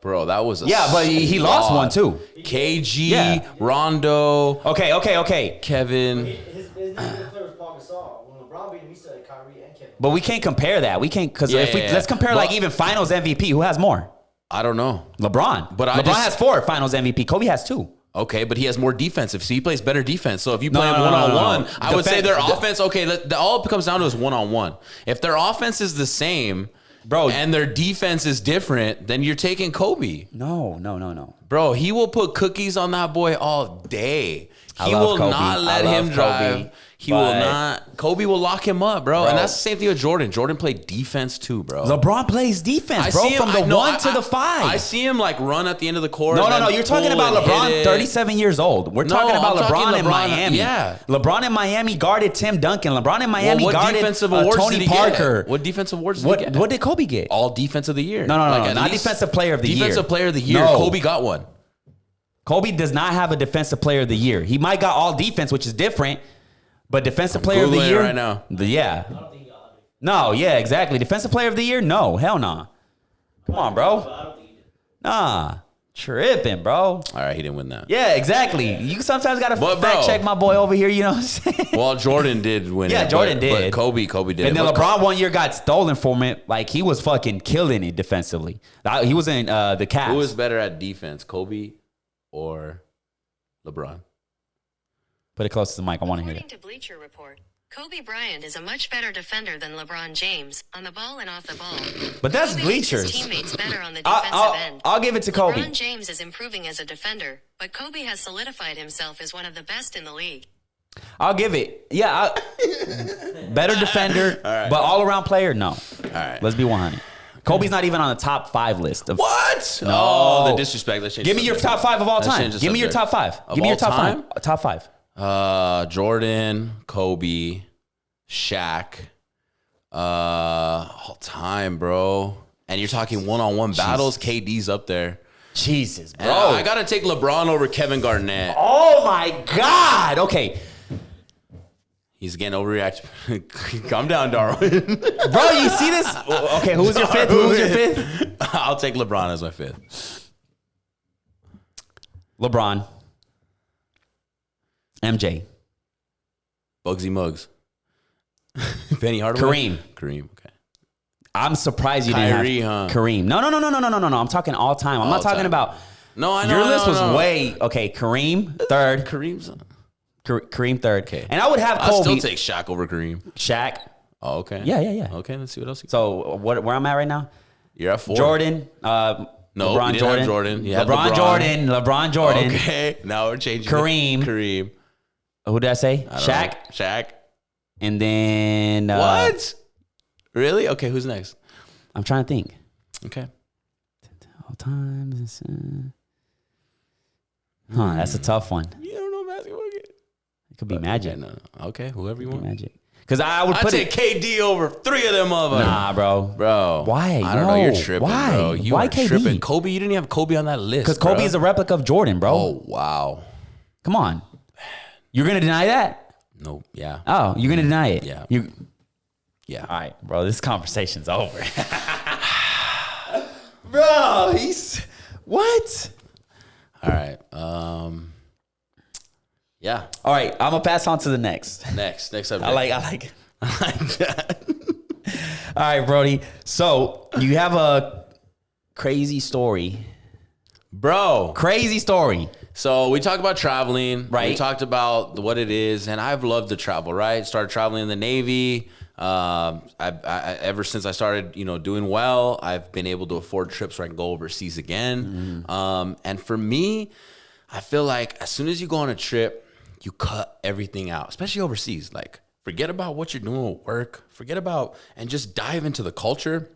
Bro, that was a but he lost one too. KG, Yeah. Rondo. Okay. Kevin. His defensive player was Paul Gasol. When LeBron beat him, he said Kyrie and Kevin. But we can't compare that. We can't because let's compare But- like even Finals MVP. Who has more? I don't know. LeBron. But LeBron has 4 Finals MVP. Kobe has 2. Okay, but he has more defensive, so he plays better defense. So if you play No, him no, one-on-one, no. I would say their offense, okay, all it comes down to is one-on-one. If their offense is the same, Bro. and their defense is different, then you're taking Kobe. No. Bro, he will put cookies on that boy all day. I He love will Kobe. not let I love him drive. Kobe, He will but- not. Kobe will lock him up, bro. And that's the same thing with Jordan. Jordan played defense too, bro. LeBron plays defense, bro, from the 1 to the 5. I see him like run at the end of the court. No. You're talking about LeBron, 37 years old. We're talking about I'm talking LeBron in LeBron, Miami. yeah. LeBron in Miami guarded Tim Duncan. LeBron in Miami What guarded defensive awards Tony did he Parker. get? What defensive awards did he get? What did Kobe get? All defense of the year. No, at not least defensive player of the year. Defensive player of the year. No. Kobe got one. Kobe does not have a defensive player of the year. He might got all defense, which is different, but defensive player of the Googling it year right now. Yeah. No, yeah, exactly. Defensive player of the year? No, hell nah. Come on, bro. Nah. Tripping, bro. All right, he didn't win that. Yeah, exactly. You sometimes gotta But, fact bro. check my boy over here, you know what I'm saying? Well, Jordan did win it. Yeah, Jordan but did. Kobe did. And then But LeBron one year got stolen from it. Like, he was fucking killing it defensively. He was in the Cavs. Who is better at defense, Kobe or LeBron? Put it close to the mic. I want to hear According it. to Bleacher Report, Kobe Bryant is a much better defender than LeBron James on the ball and off the ball. But that's Kobe makes his Bleachers. teammates better on the defensive end. I'll give it to Kobe. LeBron James is improving as a defender, but Kobe has solidified himself as one of the best in the league. I'll give it. Yeah. Better defender, but all around player, no. All right. Let's be 100. Kobe's not even on the top 5 list. Of, What? No. Oh, the disrespect. Let's change. Give me your top 5 of all Let's time. change the Give me your top subject. 5. Of Give me your all top time? 5. Top 5. Jordan, Kobe, Shaq, all time, bro. And you're talking one-on-one battles. KD's up there. Jesus, bro. And I gotta take LeBron over Kevin Garnett. Oh my God. Okay. He's getting overreacted. Calm down, Darwin. Bro, you see this? Okay, who's your fifth? Who's your fifth? I'll take LeBron as my fifth. LeBron. MJ. Bugsy Muggs. Penny Hardaway. Kareem. Okay. I'm surprised you Kyrie, didn't have huh? Kareem. No. I'm talking all time. I'm not talking time. about. No, I know. Your list was no. way okay. Kareem third. Kareem's. Kareem third. Okay. And I would have I'll Kobe. still take Shaq over Kareem. Shaq. Oh, okay. Yeah. Okay, let's see what else. So where I'm at right now? You're at 4. Jordan. No, LeBron you didn't Jordan. have Jordan. You had LeBron Jordan. Okay, now we're changing. Kareem. Who did I say? I don't Shaq. know. Shaq. And then What? Really? Okay, who's next? I'm trying to think. Okay. All times. That's a tough one. You don't know basketball. It could be Magic. No. Okay, whoever you want. Magic. Because I would I put take it. KD over 3 of them motherfuckers. Nah, Bro. Why? I don't know. You're No. tripping, Why? bro. You Why are KD? tripping. Kobe, you didn't have Kobe on that list. Because Kobe bro. is a replica of Jordan, bro. Oh, wow. Come on. You're going to deny that? No, yeah. Oh, you're going to deny it? Yeah. Yeah. All right, bro. This conversation's over. Bro, he's... What? All right. Yeah. All right, I'm going to pass on to the next. Next subject. I like I like that. All right, Brody. So you have a crazy story. Bro. Crazy story. So we talked about traveling. Right. We talked about what it is, and I've loved to travel, right? Started traveling in the Navy. I ever since I started, doing well, I've been able to afford trips where I can go overseas again. And for me, I feel like as soon as you go on a trip, you cut everything out, especially overseas. Like, forget about what you're doing with work. And just dive into the culture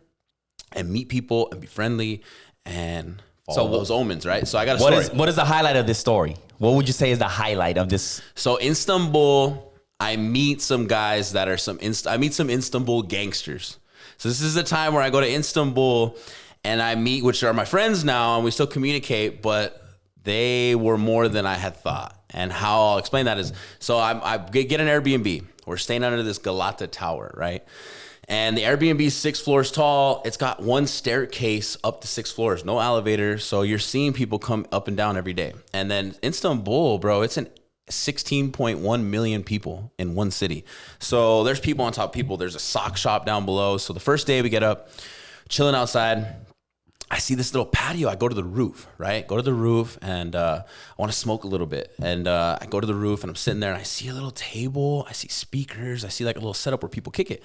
and meet people and be friendly and follow those omens, right? So I got a story. What is the highlight of this story? What would you say is the highlight of this? So Istanbul, I meet some guys that are I meet some Istanbul gangsters. So this is the time where I go to Istanbul and I meet, which are my friends now, and we still communicate, but they were more than I had thought. And how I'll explain that is, so I get an Airbnb. We're staying under this Galata Tower, right? And the Airbnb is 6 floors tall. It's got one staircase up to 6 floors, no elevator. So you're seeing people come up and down every day. And then Istanbul, bro, it's an 16.1 million people in one city. So there's people on top of people. There's a sock shop down below. So the first day we get up, chilling outside. I see this little patio. I go to the roof, right? Go to the roof, and I want to smoke a little bit. And I go to the roof, and I'm sitting there, and I see a little table. I see speakers. I see like a little setup where people kick it.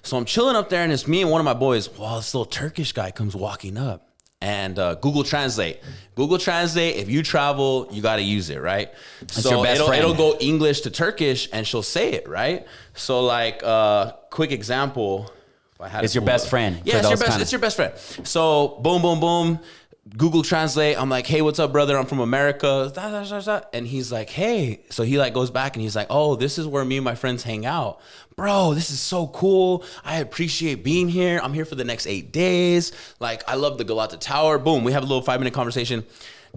So I'm chilling up there, and it's me and one of my boys. Well, this little Turkish guy comes walking up. And Google Translate. Google Translate, if you travel, you got to use it, right? That's so your best friend. it'll go English to Turkish, and she'll say it, right? So like, quick example. It's your best friend. Yeah, it's your best friend. So boom, boom, boom. Google Translate. I'm like, hey, what's up, brother? I'm from America. And he's like, hey. So he like goes back and he's like, oh, this is where me and my friends hang out. Bro, this is so cool. I appreciate being here. I'm here for the next 8 days. Like, I love the Galata Tower. Boom. We have a little 5-minute conversation.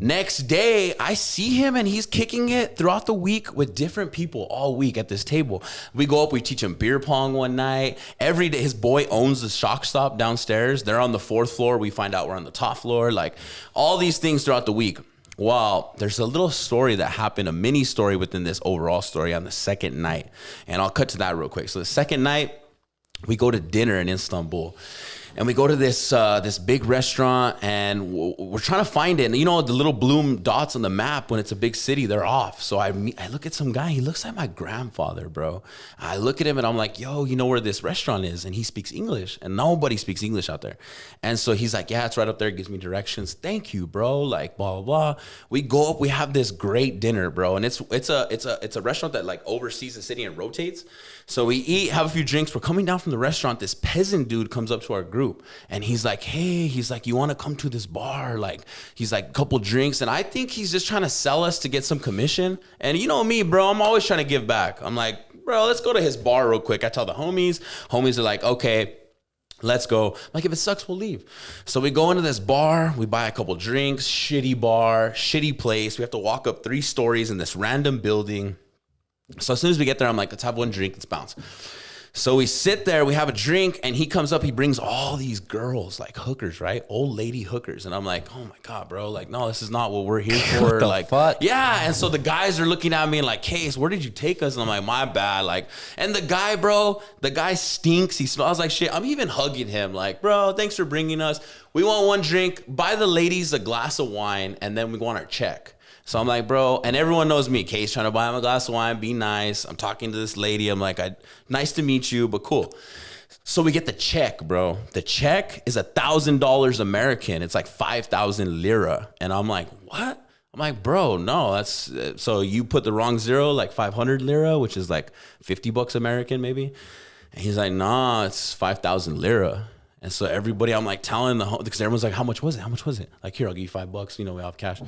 Next day, I see him and he's kicking it throughout the week with different people all week at this table. We go up, we teach him beer pong one night. Every day, his boy owns the shock stop downstairs. They're on the 4th floor. We find out we're on the top floor. Like all these things throughout the week. Well, there's a little story that happened, a mini story within this overall story on the second night. And I'll cut to that real quick. So the second night, we go to dinner in Istanbul. And we go to this this big restaurant, and we're trying to find it. And you know, the little blue dots on the map, when it's a big city, they're off. So I look at some guy. He looks like my grandfather, bro. I look at him, and I'm like, yo, you know where this restaurant is? And he speaks English, and nobody speaks English out there. And so he's like, yeah, it's right up there. Gives me directions. Thank you, bro. Like, blah, blah, blah. We go up. We have this great dinner, bro. And it's a restaurant that like oversees the city and rotates. So we eat, have a few drinks. We're coming down from the restaurant. This peasant dude comes up to our group. And he's like, hey, he's like, you want to come to this bar? Like, he's like, couple drinks. And I think he's just trying to sell us to get some commission. And you know me, bro, I'm always trying to give back. I'm like, bro, let's go to his bar real quick. I tell the homies. Homies are like, okay, let's go. Like, if it sucks, we'll leave. So we go into this bar. We buy a couple drinks. Shitty bar, shitty place. We have to walk up 3 stories in this random building. So as soon as we get there, I'm like, let's have one drink. Let's bounce. So we sit there, we have a drink, and he comes up, he brings all these girls, like hookers, right? Old lady hookers. And I'm like, oh my God, bro. Like, no, this is not what we're here for. What the like, fuck? yeah. And so the guys are looking at me and like, Case, where did you take us? And I'm like, my bad. Like, and the guy, bro, the guy stinks. He smells like shit. I'm even hugging him like, bro, thanks for bringing us. We want one drink. Buy the ladies a glass of wine, and then we want our check. So I'm like, bro, and everyone knows me. Case trying to buy him a glass of wine, be nice. I'm talking to this lady. I'm like, nice to meet you, but cool. So we get the check, bro. The check is $1,000 American. It's like 5,000 lira. And I'm like, what? I'm like, bro, no, that's, so you put the wrong zero, like 500 lira, which is like $50 American maybe. And he's like, nah, it's 5,000 lira. And so everybody, I'm like telling because everyone's like, how much was it? How much was it? Like, here, I'll give you $5. You know, we have cash.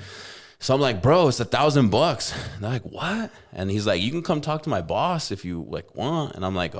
So I'm like, bro, it's $1,000. They're like, what? And he's like, you can come talk to my boss if you like want. And I'm like,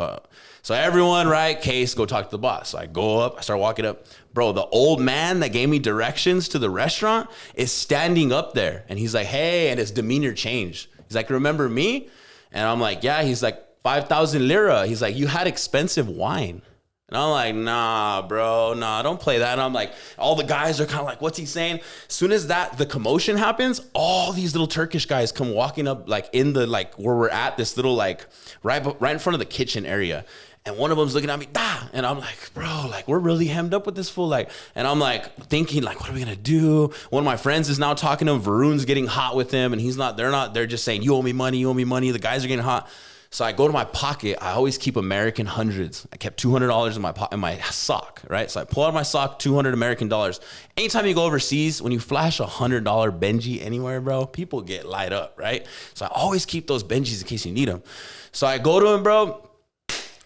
so everyone, right? Case, go talk to the boss. So I go up, I start walking up. Bro, the old man that gave me directions to the restaurant is standing up there. And he's like, hey, and his demeanor changed. He's like, remember me? And I'm like, yeah. He's like, 5,000 lira. He's like, you had expensive wine. And I'm like, nah, bro, nah, don't play that. And I'm like, all the guys are kind of like, what's he saying? As soon as the commotion happens, all these little Turkish guys come walking up, like in the, like where we're at, this little, like right in front of the kitchen area. And one of them's looking at me, and I'm like, bro, like we're really hemmed up with this fool. Like, and I'm like thinking, like, what are we gonna do? One of my friends is now talking to him. Varun's getting hot with him, and they're just saying, you owe me money, you owe me money. The guys are getting hot. So I go to my pocket. I always keep American hundreds. I kept $200 in my sock, right? So I pull out my sock, $200 American dollars. Anytime you go overseas, when you flash $100 Benji anywhere, bro, people get light up, right? So I always keep those Benjis in case you need them. So I go to him, bro,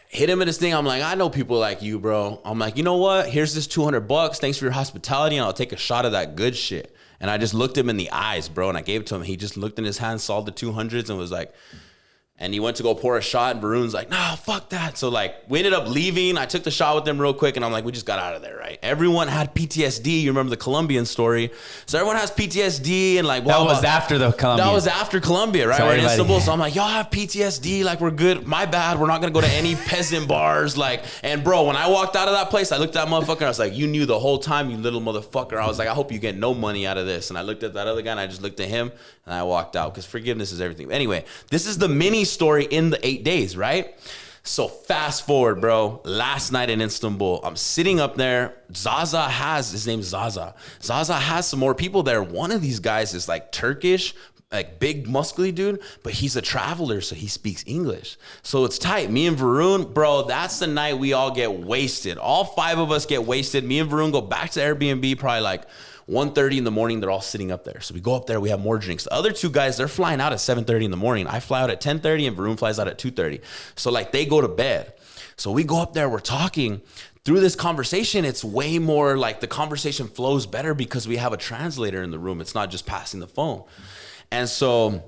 hit him in his thing. I'm like, I know people like you, bro. I'm like, you know what? Here's this $200. Thanks for your hospitality, and I'll take a shot of that good shit. And I just looked him in the eyes, bro, and I gave it to him. He just looked in his hand, saw the 200s, and was like, and he went to go pour a shot, and Varun's like, nah, fuck that. So, like, we ended up leaving. I took the shot with them real quick, and I'm like, we just got out of there, right? Everyone had PTSD. You remember the Colombian story. So everyone has PTSD, and like, blah, that was blah. after the Colombia. That was after Colombia, right? So We're in Istanbul. So I'm like, y'all have PTSD. Like, we're good. My bad. We're not going to go to any peasant bars. Like, and bro, when I walked out of that place, I looked at that motherfucker. I was like, you knew the whole time, you little motherfucker. I was like, I hope you get no money out of this. And I looked at that other guy, and I just looked at him, and I walked out because forgiveness is everything. Anyway, this is the mini story in the 8 days, right? So fast forward, bro. Last night in Istanbul, I'm sitting up there. His name's Zaza. Zaza has some more people there. One of these guys is like Turkish, like big muscly dude, but he's a traveler, so he speaks English. So it's tight. Me and Varun, bro, that's the night we all get wasted. All 5 of us get wasted. Me and Varun go back to Airbnb probably like 1:30 in the morning. They're all sitting up there. So we go up there, we have more drinks. The other 2 guys, they're flying out at 7:30 in the morning. I fly out at 10:30 and Varun flies out at 2:30. So like they go to bed. So we go up there, we're talking. Through this conversation, it's way more like the conversation flows better because we have a translator in the room. It's not just passing the phone. And so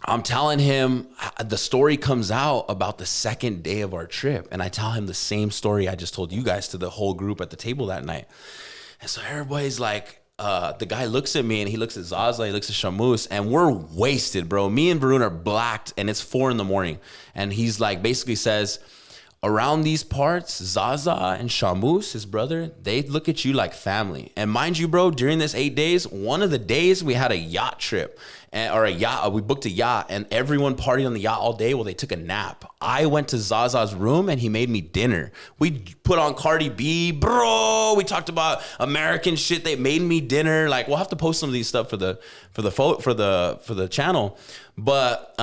I'm telling him, the story comes out about the second day of our trip. And I tell him the same story I just told you guys to the whole group at the table that night. And so everybody's like, the guy looks at me and he looks at Zaza, he looks at Shamus, and we're wasted, bro. Me and Varun are blacked and it's 4 a.m. And he's like, basically says, around these parts, Zaza and Shamus, his brother, they look at you like family. And mind you, bro, during this 8 days, one of the days we had a yacht trip. We booked a yacht and everyone partied on the yacht all day. Well, they took a nap. I went to Zaza's room and he made me dinner. We put on Cardi B, bro. We talked about American shit. They made me dinner. Like, we'll have to post some of these stuff for the channel. But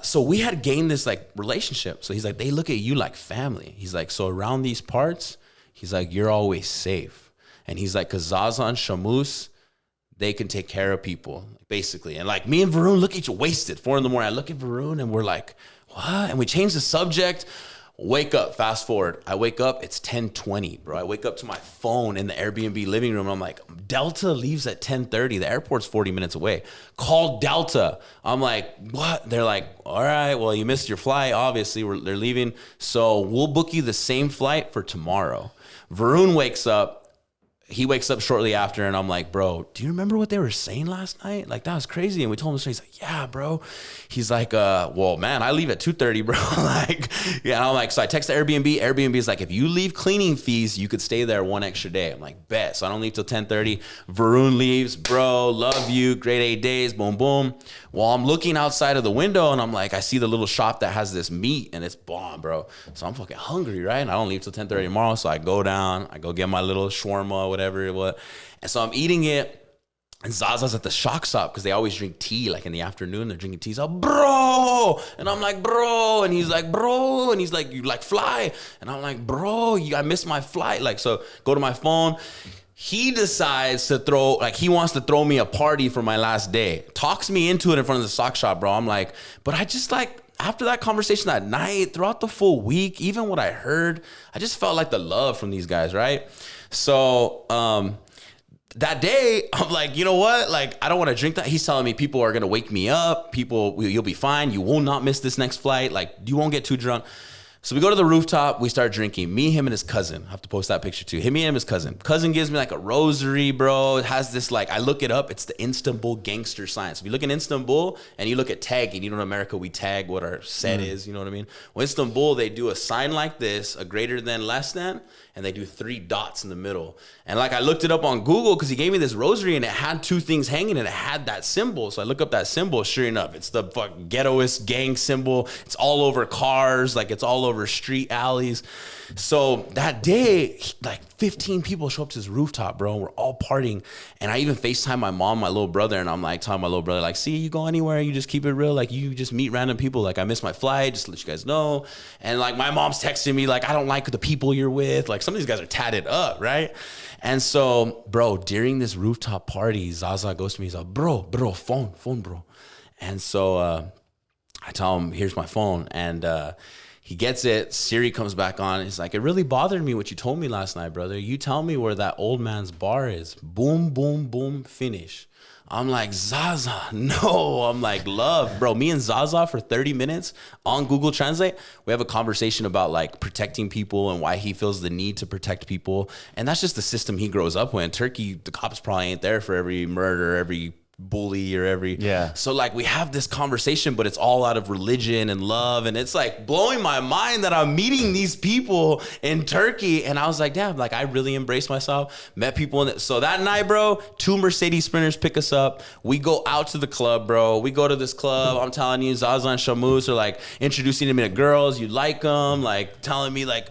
so we had gained this like relationship. So he's like, they look at you like family. He's like, so around these parts, he's like, you're always safe. And he's like, cause Zaza and Shamus, they can take care of people, basically. And like me and Varun look at each other wasted. 4 a.m. I look at Varun and we're like, what? And we change the subject. Wake up, fast forward. I wake up, it's 10:20, bro. I wake up to my phone in the Airbnb living room. I'm like, Delta leaves at 10:30. The airport's 40 minutes away. Call Delta. I'm like, what? They're like, all right, well, you missed your flight. Obviously, they're leaving. So we'll book you the same flight for tomorrow. Varun wakes up. He wakes up shortly after and I'm like, bro, do you remember what they were saying last night? Like, that was crazy. And we told him the story. He's like, yeah, bro. He's like, well, man, I leave at 2:30, bro. Like, yeah. And I'm like, so I text the Airbnb. Airbnb is like, if you leave cleaning fees, you could stay there 1 extra day. I'm like, bet. So I don't leave till 10:30. Varun leaves, bro. Love you. Great 8 days. Boom, boom. Well, I'm looking outside of the window and I'm like, I see the little shop that has this meat and it's bomb, bro. So I'm fucking hungry, right? And I don't leave till 10:30 tomorrow. So I go down, I go get my little shawarma, whatever it was. And so I'm eating it. And Zaza's at the shock shop because they always drink tea like in the afternoon. They're drinking tea. So, bro. And I'm like, bro. And he's like, bro. And he's like, you like fly? And I'm like, bro, I missed my flight. Like, so go to my phone. He decides to he wants to throw me a party for my last day. Talks me into it in front of the sock shop, bro. I'm like, but I just like, after that conversation that night, throughout the full week, even what I heard, I just felt like the love from these guys, right? So, that day, I'm like, you know what? Like, I don't want to drink that. He's telling me people are going to wake me up. You'll be fine. You will not miss this next flight. Like, you won't get too drunk. So we go to the rooftop, we start drinking. Me, him, and his cousin. I have to post that picture too. Me and his cousin. Cousin gives me like a rosary, bro. It has this like, I look it up. It's the Istanbul gangster sign. So if you look in Istanbul and you look at tagging, you know in America we tag what our set is, you know what I mean? Well, Istanbul, they do a sign like this, a greater than, less than, and they do 3 dots in the middle. And like I looked it up on Google because he gave me this rosary and it had 2 things hanging and it had that symbol. So I look up that symbol, sure enough, it's the fucking ghettoist gang symbol. It's all over cars, like it's all over street alleys. So that day, like 15 people show up to this rooftop, bro. We're all partying. And I even FaceTime my mom, my little brother, and I'm like telling my little brother, like, see, you go anywhere, you just keep it real. Like, you just meet random people. Like, I missed my flight, just to let you guys know. And like my mom's texting me, like, I don't like the people you're with. Like, some of these guys are tatted up, right? And so, bro, during this rooftop party, Zaza goes to me, he's like, bro, phone, bro. And so I tell him, here's my phone. And he gets it. Siri comes back on. He's like, it really bothered me what you told me last night, brother. You tell me where that old man's bar is. Boom, boom, boom, finish. I'm like, Zaza, no. I'm like, love, bro. Me and Zaza for 30 minutes on Google Translate, we have a conversation about like protecting people and why he feels the need to protect people. And that's just the system he grows up with. In Turkey, the cops probably ain't there for every murder, every bully or every. Yeah. So like we have this conversation, but it's all out of religion and love. And it's like blowing my mind that I'm meeting these people in Turkey. And I was like, damn, like I really embraced myself, met people in it. So that night, bro, 2 Mercedes Sprinters pick us up. We go out to the club, bro. We go to this club. I'm telling you, Zaza and Shamus are like introducing me to girls. You like them, like telling me like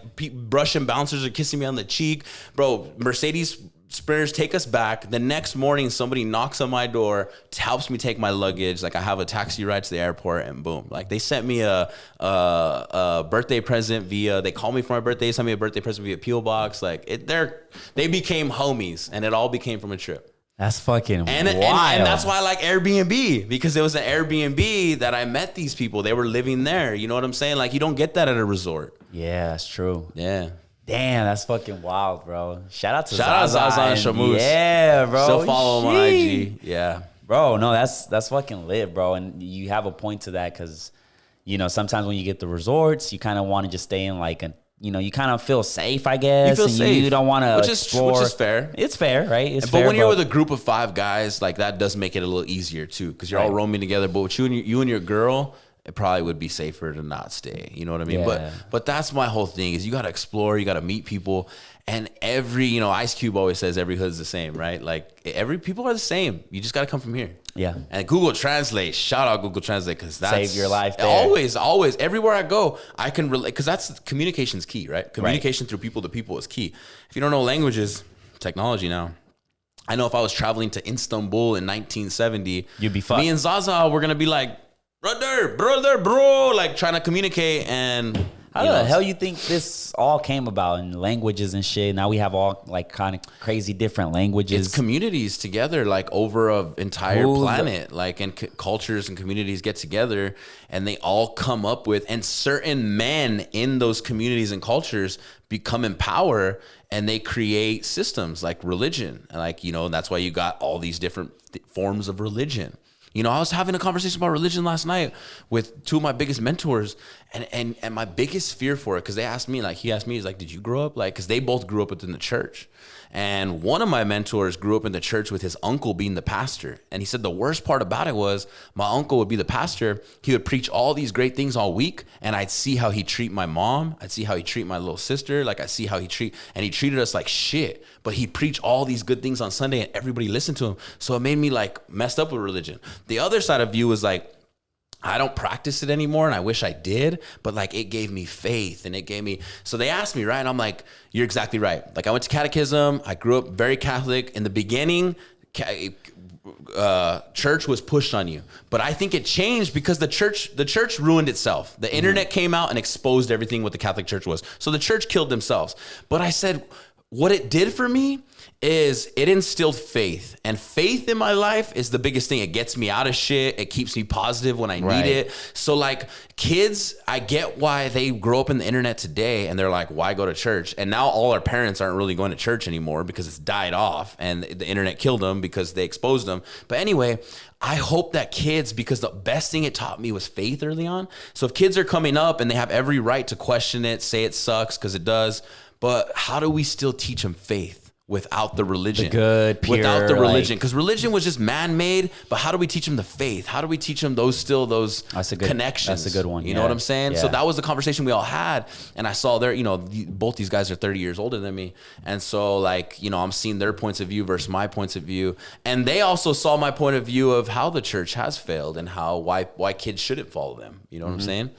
Russian bouncers are kissing me on the cheek. Bro, Mercedes Sprinters take us back. The next morning, somebody knocks on my door, helps me take my luggage. Like I have a taxi ride to the airport, and boom, like they sent me a birthday present via. They called me for my birthday, sent me a birthday present via PO box. Like they became homies, and it all became from a trip. That's fucking and wild. And that's why I like Airbnb, because it was an Airbnb that I met these people. They were living there. You know what I'm saying? Like you don't get that at a resort. Yeah, that's true. Yeah. Damn, that's fucking wild, bro. Shout out Zaza and Shamus. Yeah, bro. Still follow them on IG. Yeah. Bro, no, that's fucking lit, bro. And you have a point to that because, you know, sometimes when you get the resorts, you kind of want to just stay in like a, you know, you kind of feel safe, I guess. You feel and safe. You don't want to explore. Which is fair. It's fair, right? It's but fair. When you're with a group of 5 guys, like that does make it a little easier too, because you're all roaming together. But with you and your girl, it probably would be safer to not stay. You know what I mean? Yeah. But that's my whole thing is you got to explore, you got to meet people. And every, you know, Ice Cube always says every hood's the same, right? Like people are the same. You just got to come from here. Yeah. And Google Translate, shout out Google Translate, because that's Save your life there. Always, everywhere I go, I can relate, because that's communication's key, right? Communication through people to people is key. If you don't know languages, technology now. I know if I was traveling to Istanbul in 1970, you'd be fucked. Me and Zaza were gonna be like, brother, bro, like trying to communicate. And how the hell you think this all came about in languages and shit? Now we have all like kind of crazy different languages. It's communities together, like over an entire planet, like, and cultures and communities get together and they all come up with, and certain men in those communities and cultures become in power and they create systems like religion. And like, you know, that's why you got all these different forms of religion. You know, I was having a conversation about religion last night with 2 of my biggest mentors, and my biggest fear for it, because he asked me, he's like, did you grow up? Like, because they both grew up within the church. And one of my mentors grew up in the church with his uncle being the pastor. And he said the worst part about it was my uncle would be the pastor. He would preach all these great things all week. And I'd see how he treat my mom. I'd see how he treat my little sister. Like I see how he treated us like shit. But he'd preach all these good things on Sunday and everybody listened to him. So it made me like messed up with religion. The other side of view was like, I don't practice it anymore and I wish I did, but like it gave me faith and it gave me, so they asked me, right? And I'm like, you're exactly right. Like I went to catechism. I grew up very Catholic. In the beginning, church was pushed on you, but I think it changed because the church ruined itself. The internet came out and exposed everything what the Catholic Church was. So the church killed themselves. But I said, what it did for me is it instilled faith, and faith in my life is the biggest thing. It gets me out of shit. It keeps me positive when I need it. So like kids, I get why they grow up in the internet today and they're like, why go to church? And now all our parents aren't really going to church anymore because it's died off and the internet killed them because they exposed them. But anyway, I hope that kids, because the best thing it taught me was faith early on. So if kids are coming up and they have every right to question it, say it sucks, because it does, but how do we still teach them faith without the religion? The good, pure, without the religion, because religion was just man-made. But how do we teach them the faith? How do we teach them those connections? That's a good one. You know what I'm saying? Yeah. So that was the conversation we all had, and I saw their, you know, both these guys are 30 years older than me, and so like, you know, I'm seeing their points of view versus my points of view, and they also saw my point of view of how the church has failed and why kids shouldn't follow them. You know what I'm saying?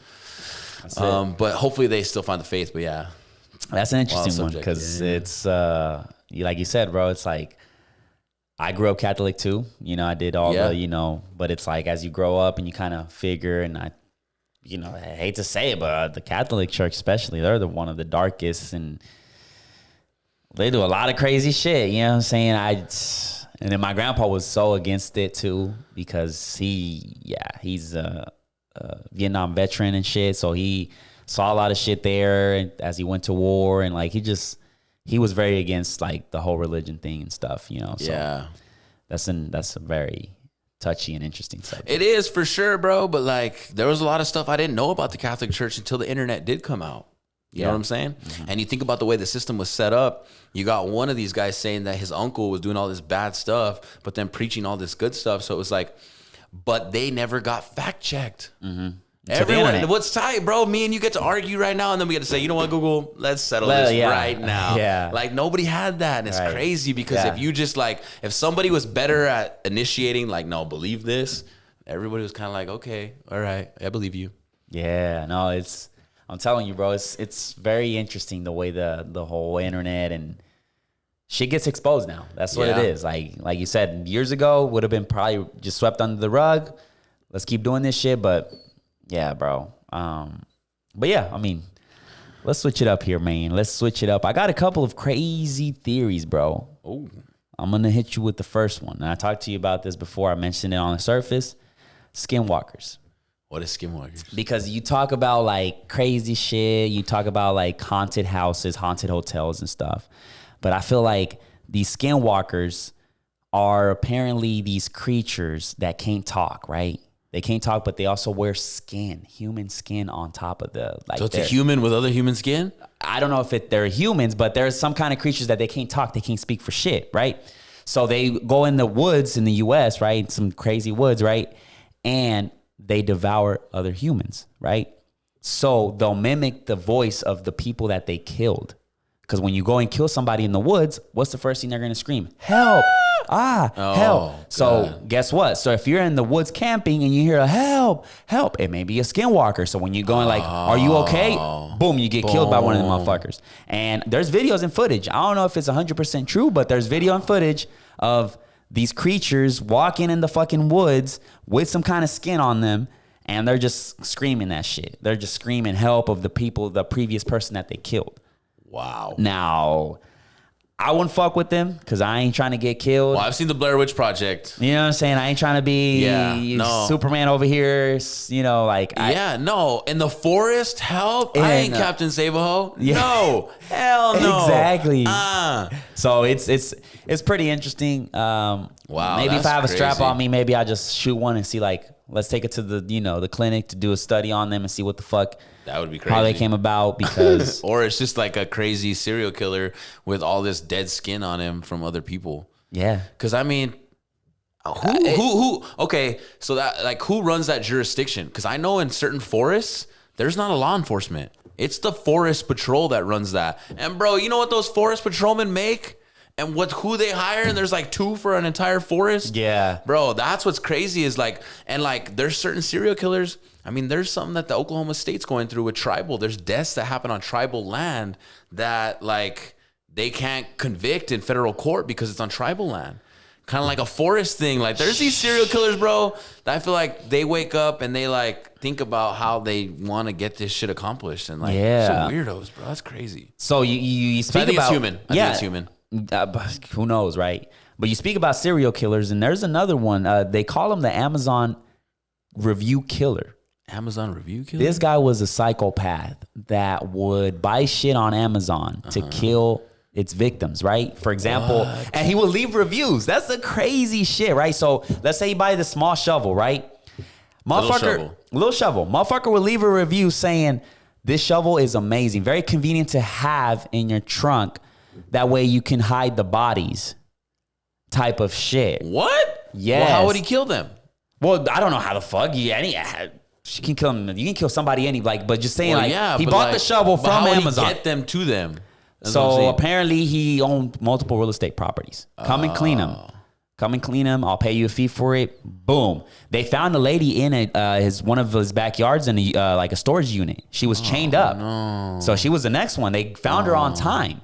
But hopefully they still find the faith. But yeah. That's an interesting one because it's, like you said, bro, it's like I grew up Catholic too. You know, I did all the, you know, but it's like as you grow up and you kind of figure, and I hate to say it, but the Catholic Church especially, they're one of the darkest, and they do a lot of crazy shit. You know what I'm saying? And then my grandpa was so against it too because he's a Vietnam veteran and shit. So he saw a lot of shit there as he went to war, and like he was very against like the whole religion thing and stuff, you know. So that's a very touchy and interesting subject. It is for sure, bro. But like there was a lot of stuff I didn't know about the Catholic Church until the internet did come out. You know what I'm saying? And you think about the way the system was set up. You got one of these guys saying that his uncle was doing all this bad stuff, but then preaching all this good stuff. So it was like, but they never got fact checked. Everyone, what's tight, bro? Me and you get to argue right now, and then we get to say, you know what, Google, let's settle this right now. Like nobody had that, and it's crazy because if you just like, if somebody was better at initiating, like, no, believe this, everybody was kind of like, okay, all right, I believe you. Yeah, no, I'm telling you, bro, it's very interesting the way the whole internet and shit gets exposed now. That's what it is. Like you said, years ago would have been probably just swept under the rug. Let's keep doing this shit, but yeah, bro. But yeah, I mean, let's switch it up here, man. Let's switch it up. I got a couple of crazy theories, bro. Oh, I'm gonna hit you with the first one. And I talked to you about this before. I mentioned it on the surface. Skinwalkers. what is skinwalkers? Because you talk about like crazy shit. You talk about like haunted houses, haunted hotels and stuff. But I feel like these skinwalkers are apparently these creatures that can't talk, right? They can't talk, but they also wear skin, human skin on top of the like. So it's a human with other human skin? I don't know if they're humans, but there's some kind of creatures that they can't talk. They can't speak for shit, right? So they go in the woods in the U.S., right? Some crazy woods, right? And they devour other humans, right? So they'll mimic the voice of the people that they killed. Because when you go and kill somebody in the woods, what's the first thing they're going to scream? Help. Help. So guess what? So if you're in the woods camping and you hear a help, it may be a skinwalker. So when you go and like, are you okay? Boom, you get killed by one of the motherfuckers. And there's videos and footage. I don't know if it's 100% true, but there's video and footage of these creatures walking in the fucking woods with some kind of skin on them. And they're just screaming that shit. They're just screaming help of the people, the previous person that they killed. Wow. Now, I wouldn't fuck with them because I ain't trying to get killed. Well, I've seen the Blair Witch Project. You know what I'm saying? I ain't trying to be Superman over here. You know, like no. In the forest, help. I ain't Captain Save-A-Ho. Yeah. No, hell no. Exactly. So it's pretty interesting. Wow. Maybe if I have a strap on me, maybe I just shoot one and see like, let's take it to the clinic to do a study on them and see what the fuck. That would be crazy. How they came about because... Or it's just like a crazy serial killer with all this dead skin on him from other people. Yeah. Because, I mean, who... Okay, so that like who runs that jurisdiction? Because I know in certain forests, there's not a law enforcement. It's the forest patrol that runs that. And, bro, you know what those forest patrolmen make? And who they hire, and there's like 2 for an entire forest. Yeah. Bro, that's what's crazy is like, and like there's certain serial killers. I mean, there's something that the Oklahoma State's going through with tribal. There's deaths that happen on tribal land that like they can't convict in federal court because it's on tribal land. Kind of like a forest thing. Like there's these serial killers, bro, that I feel like they wake up and they like think about how they want to get this shit accomplished. And like, some weirdos, bro. That's crazy. So you speak I think about... it's human. I think it's human. Who knows, right? But you speak about serial killers, and there's another one. They call him the Amazon review killer. Amazon review killer? This guy was a psychopath that would buy shit on Amazon to kill its victims, right? For example, and he would leave reviews. That's the crazy shit, right? So let's say you buy the small shovel, right? Little shovel. Motherfucker would leave a review saying, this shovel is amazing, very convenient to have in your trunk. That way you can hide the bodies type of shit. What? Yes. Well, how would he kill them? Well, I don't know how the fuck. She can kill them. You can kill somebody but just saying he bought the shovel from Amazon. How would he get them to them? That's so apparently he owned multiple real estate properties. Come and clean them. I'll pay you a fee for it. Boom. They found a lady in one of his backyards in like a storage unit. She was chained up. No. So she was the next one. They found her on time.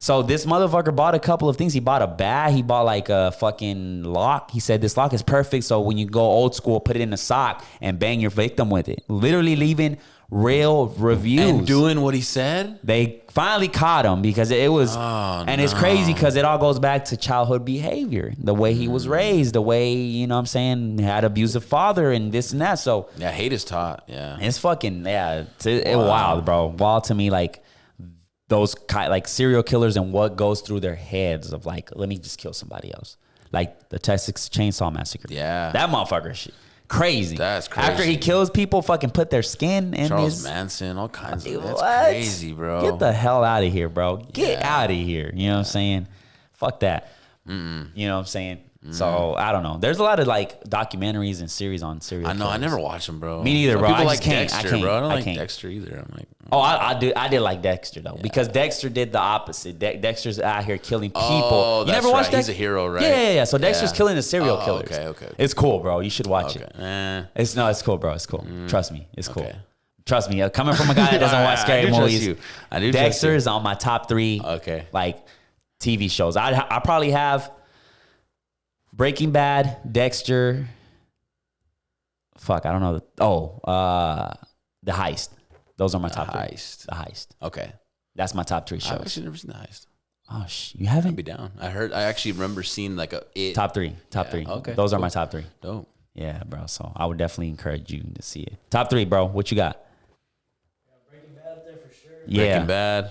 So this motherfucker bought a couple of things. He bought a bat. He bought like a fucking lock. He said this lock is perfect. So when you go old school, put it in a sock and bang your victim with it. Literally leaving real reviews. And doing what he said? They finally caught him because it was... It's crazy because it all goes back to childhood behavior. The way he was raised. The way, you know what I'm saying, had abusive father and this and that. So... Yeah, hate is taught. Yeah. It's fucking... Yeah. It's wild, bro. Wild to me, like... Those like serial killers and what goes through their heads of like, let me just kill somebody else. Like the Texas Chainsaw Massacre. Yeah. That motherfucker shit. Crazy. That's crazy. After he kills people, fucking put their skin in Charles Manson, all kinds of. That's What? crazy, bro. Get the hell out of here, bro. Get out of here. You know what I'm saying? Fuck that. You know what I'm saying? So I don't know. There's a lot of like documentaries and series on serial. I know. killers. I never watched them, bro. Me neither, Some bro. People I like just can't. Dexter, I can't. bro. I don't I like can't. Dexter either. I'm like, Oh, I did like Dexter though, because Dexter did the opposite. Dexter's out here killing people. Oh, You that's never watched right. He's Dexter? a hero, right? Yeah. So Dexter's Yeah. killing the serial Oh, killers. okay. It's cool, bro. You should watch it. It's cool, bro. It's cool. Trust me, it's cool. Okay. Trust me. Coming from a guy that doesn't watch scary movies, I do. Dexter is on my top 3. Okay. Like TV shows. I probably have Breaking Bad, Dexter. Fuck, I don't know. The Heist. Those are my top 3. The Heist. Okay. That's my top 3 I've shows. actually never seen The Heist. Oh, you haven't? I'd be down. I actually remember seeing like Top 3. Okay. Those are my top 3. Dope. Yeah, bro. So I would definitely encourage you to see it. Top 3, bro. What you got? Breaking Bad up there for sure. Yeah. Breaking Bad. I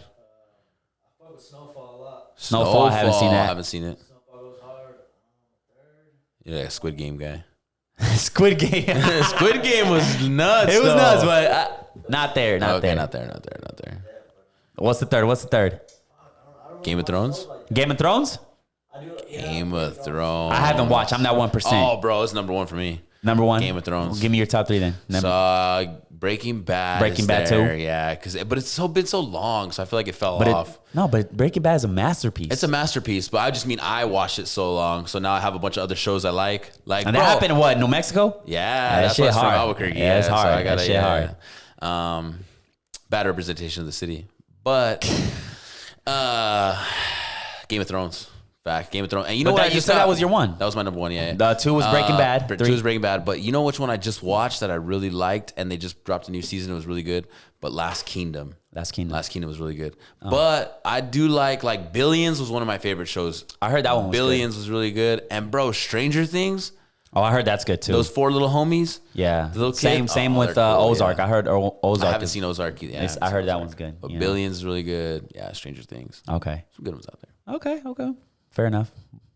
fuck with Snowfall a lot. Snowfall, I haven't seen that. I haven't seen it. Snowfall goes hard. Third. Yeah, Squid Game guy. Squid Game. Squid Game was nuts. It was though. nuts, but not there. Not there. Not there. What's the third? Game of Thrones. Game of Thrones? Game of Thrones. I haven't watched. I'm not 1%. Oh, bro, it's number 1 for me. Number 1. Game of Thrones. Give me your top 3 then. So Breaking Bad. Breaking is Bad there, too? Yeah, but it's been so long, so I feel like it fell But off. but Breaking Bad is a masterpiece. It's a masterpiece, but I just mean I watched it so long, so now I have a bunch of other shows I like. Like, and bro, that happened in what? New Mexico? Yeah, that that's shit what's from hard. Albuquerque. Yeah, it's hard. So I gotta, That shit hard. Bad representation of the city, but Game of Thrones. Fact, Game of Thrones. And you know But what? you said that was your 1. That was my number 1. Yeah. The 2 was Breaking Bad. 2 was Breaking Bad. But you know which one I just watched that I really liked, and they just dropped a new season. It was really good. But Last Kingdom. Last Kingdom was really good. But I do like Billions was one of my favorite shows. I heard that one was Billions was really good. And bro, Stranger Things. Oh, I heard that's good too. Those 4 little homies. Yeah. The little Same kid. with they're cool, Ozark. yeah. I heard Ozark. I haven't seen Ozark either. Yeah, I heard that one's good. But you know? Billions is really good. Yeah, Stranger Things. Okay. Some good ones out there. Okay. Fair enough.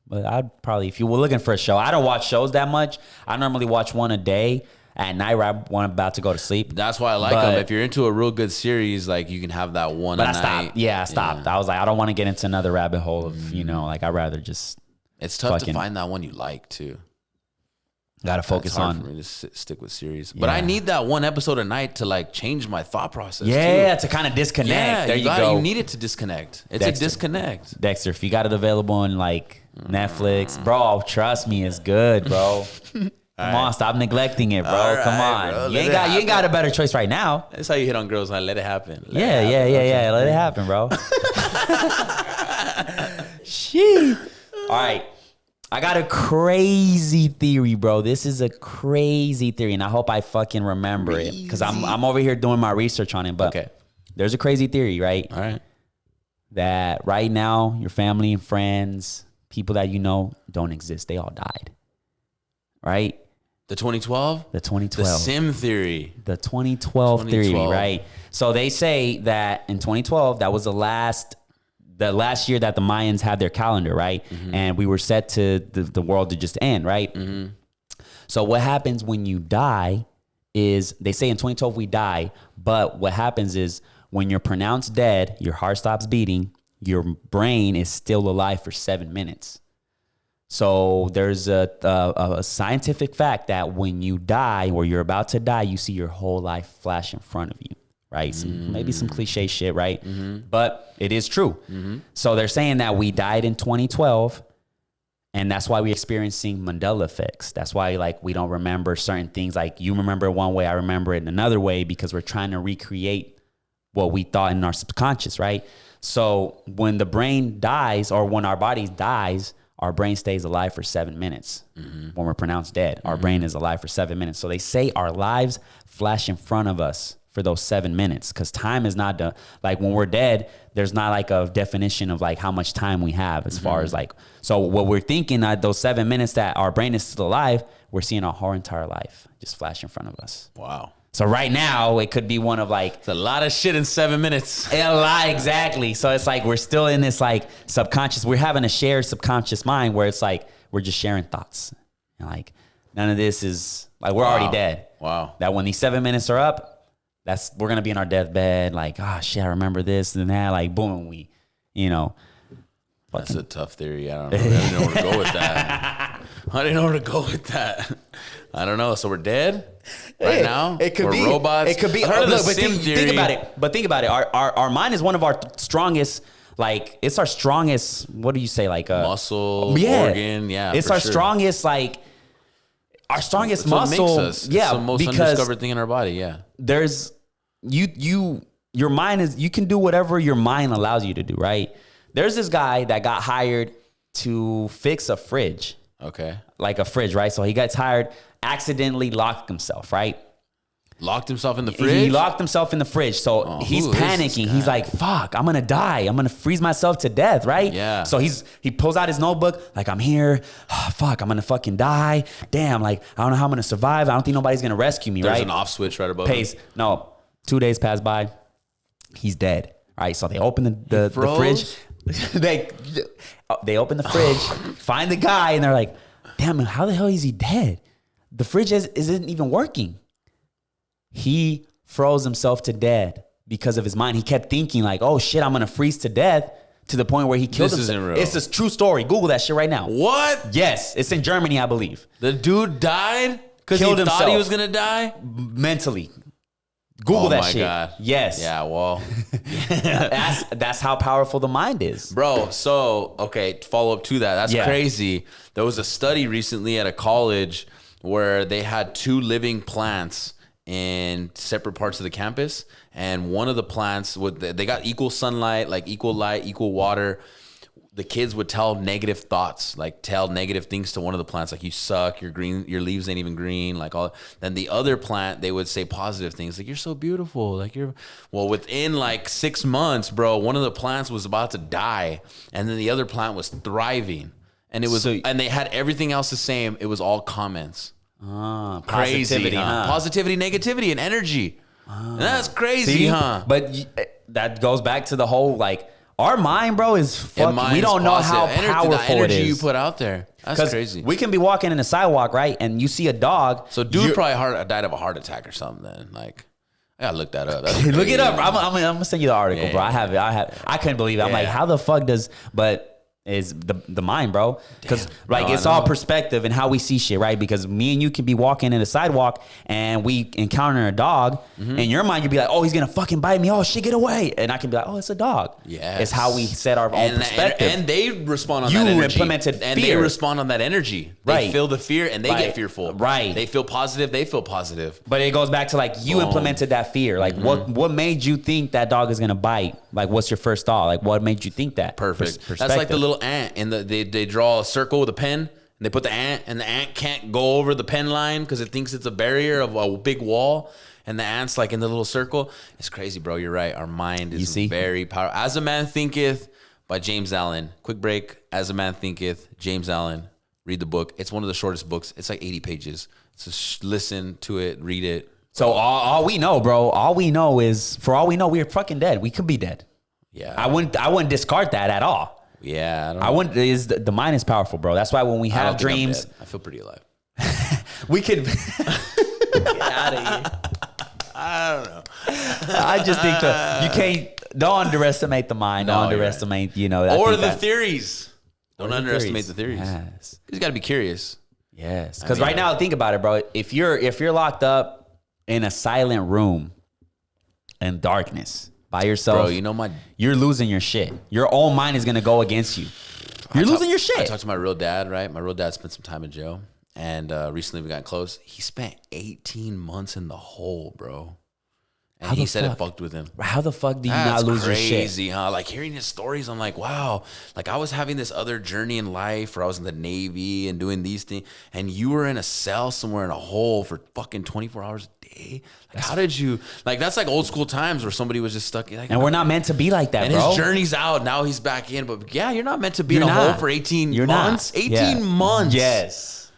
But I'd probably, if you were looking for a show, I don't watch shows that much. I normally watch one a day at night when I'm about to go to sleep. That's why I like them. If you're into a real good series, like you can have that one. But I night. stopped. Yeah, I stopped. I was like, I don't want to get into another rabbit hole of, like, I'd rather just. It's tough to find that one you like too. Got to focus it's hard on. for me to stick with series, but I need that one episode a night to like change my thought process. Yeah, too. to kind of disconnect. Yeah, there you go. You need it to disconnect. It's Dexter. a disconnect. Dexter, if you got it available on like Netflix, bro, trust me, it's good, bro. Come on, stop neglecting it, bro. All right, Come on, bro. you ain't got a better choice right now. That's how you hit on girls, man. Let it happen. Yeah. Let it happen, bro. Shit. All right. I got a crazy theory, bro. This is a crazy theory, and I hope I fucking remember it because I'm over here doing my research on it. But there's a crazy theory, right? All right. That right now, your family and friends, people that you know, don't exist. They all died. Right? The 2012? The 2012. The sim theory. The 2012 theory, right? So they say that in 2012, that was the last year that the Mayans had their calendar, right? Mm-hmm. And we were set to the world to just end, right? Mm-hmm. So what happens when you die is, they say in 2012 we die, but what happens is when you're pronounced dead, your heart stops beating, your brain is still alive for 7 minutes. So there's a scientific fact that when you die or you're about to die, you see your whole life flash in front of you. Right? Maybe some cliche shit, right? But it is true. So they're saying that we died in 2012, and that's why we're experiencing Mandela effects. That's why, like, we don't remember certain things. Like, you remember it one way, I remember it in another way, because we're trying to recreate what we thought in our subconscious, right? So when the brain dies, or when our body dies, our brain stays alive for 7 minutes. When we're pronounced dead, our brain is alive for 7 minutes. So they say our lives flash in front of us for those 7 minutes, because time is not like when we're dead, there's not like a definition of like how much time we have as far as like, so what we're thinking that those 7 minutes that our brain is still alive, we're seeing our whole entire life just flash in front of us. Wow. So right now it could be one of like, it's a lot of shit in 7 minutes. A lot, exactly. So it's like we're still in this like subconscious, we're having a shared subconscious mind where it's like we're just sharing thoughts. And like none of this is Like we're already dead. Wow. That when these 7 minutes are up, we're gonna be in our deathbed. Like, shit, I remember this and that. Like, boom, we, That's a tough theory. I don't know. I didn't know where to go with that. I didn't know where to go with that. I don't know. So we're dead right now. It could we're be robots. It could be. Look, But think about it. But think about it. Our mind is one of our strongest. Like it's our strongest. What do you say? Like muscle, organ. Yeah, it's our strongest. Like our strongest muscle. What makes us. Yeah, it's the most undiscovered thing in our body. Yeah. There's your mind is. You can do whatever your mind allows you to do. Right. There's this guy that got hired to fix a fridge. Okay. Like a fridge, right? So he got tired, accidentally locked himself, right? Locked himself in the fridge? He locked himself in the fridge. So he's panicking. He's like, fuck, I'm going to die. I'm going to freeze myself to death, right? Yeah. So he pulls out his notebook, like, I'm here. Fuck, I'm going to fucking die. Damn, like, I don't know how I'm going to survive. I don't think nobody's going to rescue me, right? There's an off switch right above him. No, 2 days pass by. He's dead. All right, so they open the fridge. They open the fridge, find the guy, and they're like, damn, how the hell is he dead? The fridge isn't even working. He froze himself to death because of his mind. He kept thinking like, oh shit, I'm going to freeze to death, to the point where he killed himself. This isn't real. It's a true story. Google that shit right now. What? Yes, it's in Germany, I believe. The dude died because he thought he was going to die? Mentally. Google that shit. Oh my God. Yes. Yeah, well. That's how powerful the mind is. Bro, so, okay, follow up to that. That's crazy. There was a study recently at a college where they had 2 living plants in separate parts of the campus. And one of the plants, they got equal sunlight, like equal light, equal water. The kids would tell negative thoughts, like tell negative things to one of the plants, like you suck, you're green, your leaves ain't even green, like all. Then the other plant, they would say positive things, like you're so beautiful, like within like 6 months, bro, one of the plants was about to die, and then the other plant was thriving, and and they had everything else the same. It was all comments. Positivity, huh? Positivity, negativity, and energy. That's crazy, huh? But that goes back to the whole like. Our mind, bro, is fucking. We don't know how powerful the energy it is. You put out there. That's crazy. We can be walking in the sidewalk, right, and you see a dog. So, dude probably died of a heart attack or something. Then, like, I gotta look that up. Look it up. I'm gonna send you the article, bro. I have it. I couldn't believe it. I'm like, how the fuck does? But is the mind, bro? Because like it's all perspective and how we see shit, right? Because me and you can be walking in the sidewalk and we encounter a dog. In your mind, you'd be like, oh, he's gonna fucking bite me. Oh shit, get away. And I can be like, oh, it's a dog. Yeah, it's how we set our own perspective. And they respond on that energy. You implemented fear. And they respond on that energy. They feel the fear and they get fearful. Right. They feel positive. They feel positive. But it goes back to like you implemented that fear. Like what made you think that dog is gonna bite? Like what's your first thought? Like what made you think that? Perfect. That's like the little ant in they draw a circle with a pen and they put the ant, and the ant can't go over the pen line because it thinks it's a barrier of a big wall, and the ant's like in the little circle. It's crazy, bro. You're right. Our mind is very powerful. As a Man Thinketh by James Allen. Quick break. As a Man Thinketh, James Allen. Read the book. It's one of the shortest books. It's like 80 pages. So listen to it, read it. So all we know, bro, all we know is, for all we know, we're fucking dead. We could be dead. Yeah. I wouldn't discard that at all. Yeah, I wouldn't. The mind is powerful, bro. That's why when we have dreams, I feel pretty alive. We could get out of here. I don't know. I just think don't underestimate the mind. Don't underestimate, or the theories. Don't underestimate the theories. Yes, you got to be curious. Yes, because right now, think about it, bro. If you're locked up in a silent room in darkness by yourself, bro, you're losing your shit. Your own mind is gonna go against you. You're losing your shit. I talked to my real dad, right? My real dad spent some time in jail, and recently we got close. He spent 18 months in the hole, bro. And he said it fucked with him. How the fuck do you not lose your shit? That's crazy, huh? Like hearing his stories, I'm like, wow. Like I was having this other journey in life where I was in the Navy and doing these things, and you were in a cell somewhere in a hole for fucking 24 hours a day. Like how did you, like that's like old school times where somebody was just stuck. Like, and we're not meant to be like that, and bro. his journey's out. Now he's back in. But yeah, you're not meant to be in a hole for 18 months. 18 months. Yes.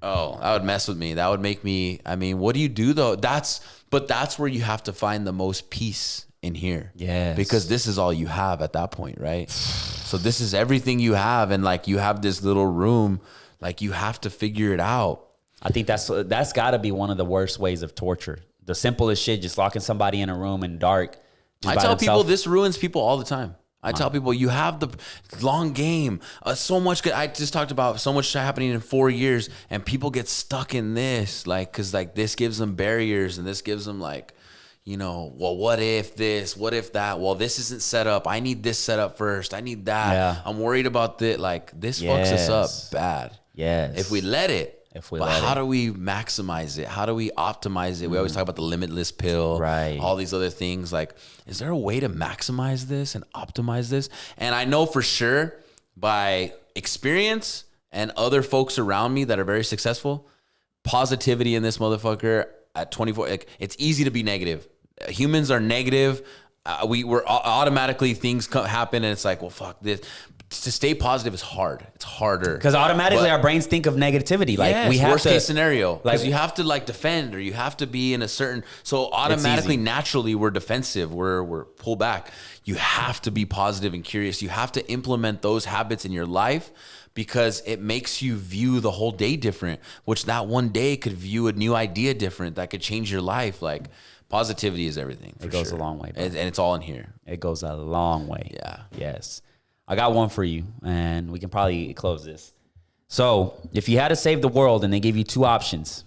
Oh, that would mess with me. That would make me, what do you do though? But that's where you have to find the most peace in here. Yes. Because this is all you have at that point, right? So this is everything you have. And like you have this little room, like you have to figure it out. I think that's got to be one of the worst ways of torture. The simplest shit, just locking somebody in a room in dark. I tell people this ruins people all the time. I tell people you have the long game. So much good. I just talked about so much happening in 4 years, and people get stuck in this, like, because like this gives them barriers, and this gives them like, you know, well, what if this? What if that? Well, this isn't set up. I need this set up first. I need that. Yeah. I'm worried about this. Like this fucks us up bad. Yes. If we let it. But how do we maximize it? How do we optimize it? We always talk about the limitless pill, right? All these other things. Like, is there a way to maximize this and optimize this? And I know for sure by experience and other folks around me that are very successful, positivity in this motherfucker at 24. Like, it's easy to be negative. Humans are negative. We're automatically things happen, and it's like, well, fuck this. To stay positive is hard. It's harder because automatically our brains think of negativity. Like we have worst case scenario, because you have to like defend, or you have to be in a certain. So automatically, naturally, we're defensive. We're pull back. You have to be positive and curious. You have to implement those habits in your life because it makes you view the whole day different. Which that one day could view a new idea different. That could change your life. Like positivity is everything. It goes a long way, bro. And it's all in here. It goes a long way. Yeah. Yes. I got one for you, and we can probably close this. So, if you had to save the world and they gave you two options.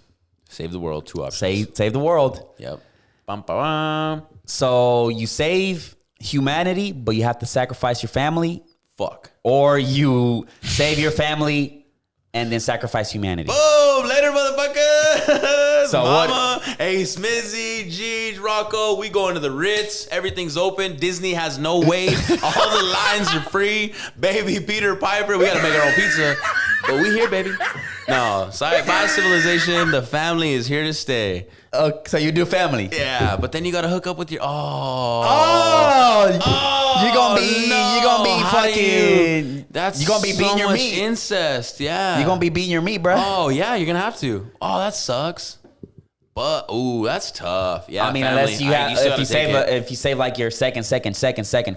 Save the world, two options. Save the world. Yep. Bum, bum, bum. So, you save humanity, but you have to sacrifice your family. Fuck. Or you save your family and then sacrifice humanity. Boom! Later, motherfucker! So Mama, hey, Smizzy, Gege, Rocco, we going to the Ritz. Everything's open. Disney has no wait. All the lines are free. Baby Peter Piper, we got to make our own pizza. But we here, baby. No, sorry, bye, civilization. The family is here to stay. So you do family. Yeah, but then you got to hook up with your... You're gonna be fucking. That's you're gonna be beating your meat. Incest, yeah. You're gonna be beating your meat, bro. Oh yeah, you're gonna have to. Oh, that sucks. But that's tough. Yeah, I mean, family. unless you have, if you save like your second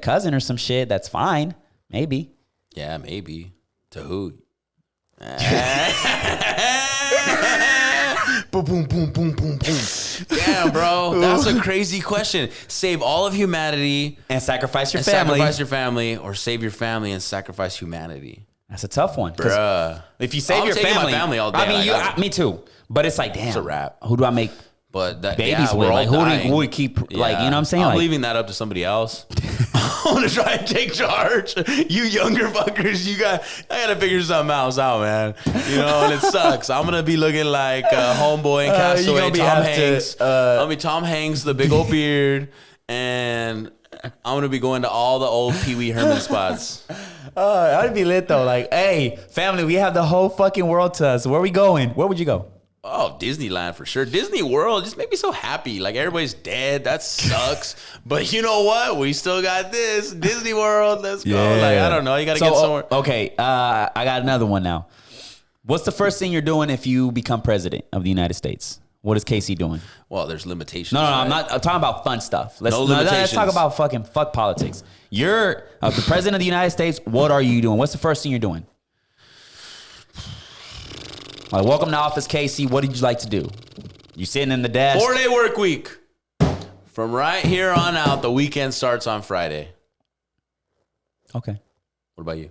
cousin or some shit, that's fine. Maybe. Yeah, maybe. To who? Boom, boom, boom, boom, boom, boom. Damn, bro. That's a crazy question. Save all of humanity and sacrifice your family. Sacrifice your family, or save your family and sacrifice humanity. That's a tough one. Bruh. If you save your family, my family all day. I mean, me too. But it's like, damn. It's a wrap. Who do I make but that, babies with? Like, who we keep, like, you know what I'm saying? I'm like, leaving that up to somebody else. I'm going to try and take charge. You younger fuckers, I got to figure something else out, man. You know, and it sucks. I'm going to be looking like Homeboy and Castaway, Tom Hanks. I'm going to be Tom Hanks, the big old beard, and I'm going to be going to all the old Pee Wee Herman spots. That'd be lit, though. Like, hey, family, we have the whole fucking world to us. Where are we going? Where would you go? Oh, Disneyland for sure. Disney World just make me so happy. Like, everybody's dead. That sucks. But you know what? We still got this. Disney World. Let's go. Yeah. Like, I don't know. You got to get somewhere. Okay. I got another one now. What's the first thing you're doing if you become president of the United States? What is Casey doing? Well, there's limitations. No, I'm talking about fun stuff. Let's limitations. Let's talk about fuck politics. You're the president of the United States. What are you doing? What's the first thing you're doing? Like, welcome to office, Casey. What did you like to do? You sitting in the desk. 4-day work week. From right here on out, the weekend starts on Friday. Okay. What about you?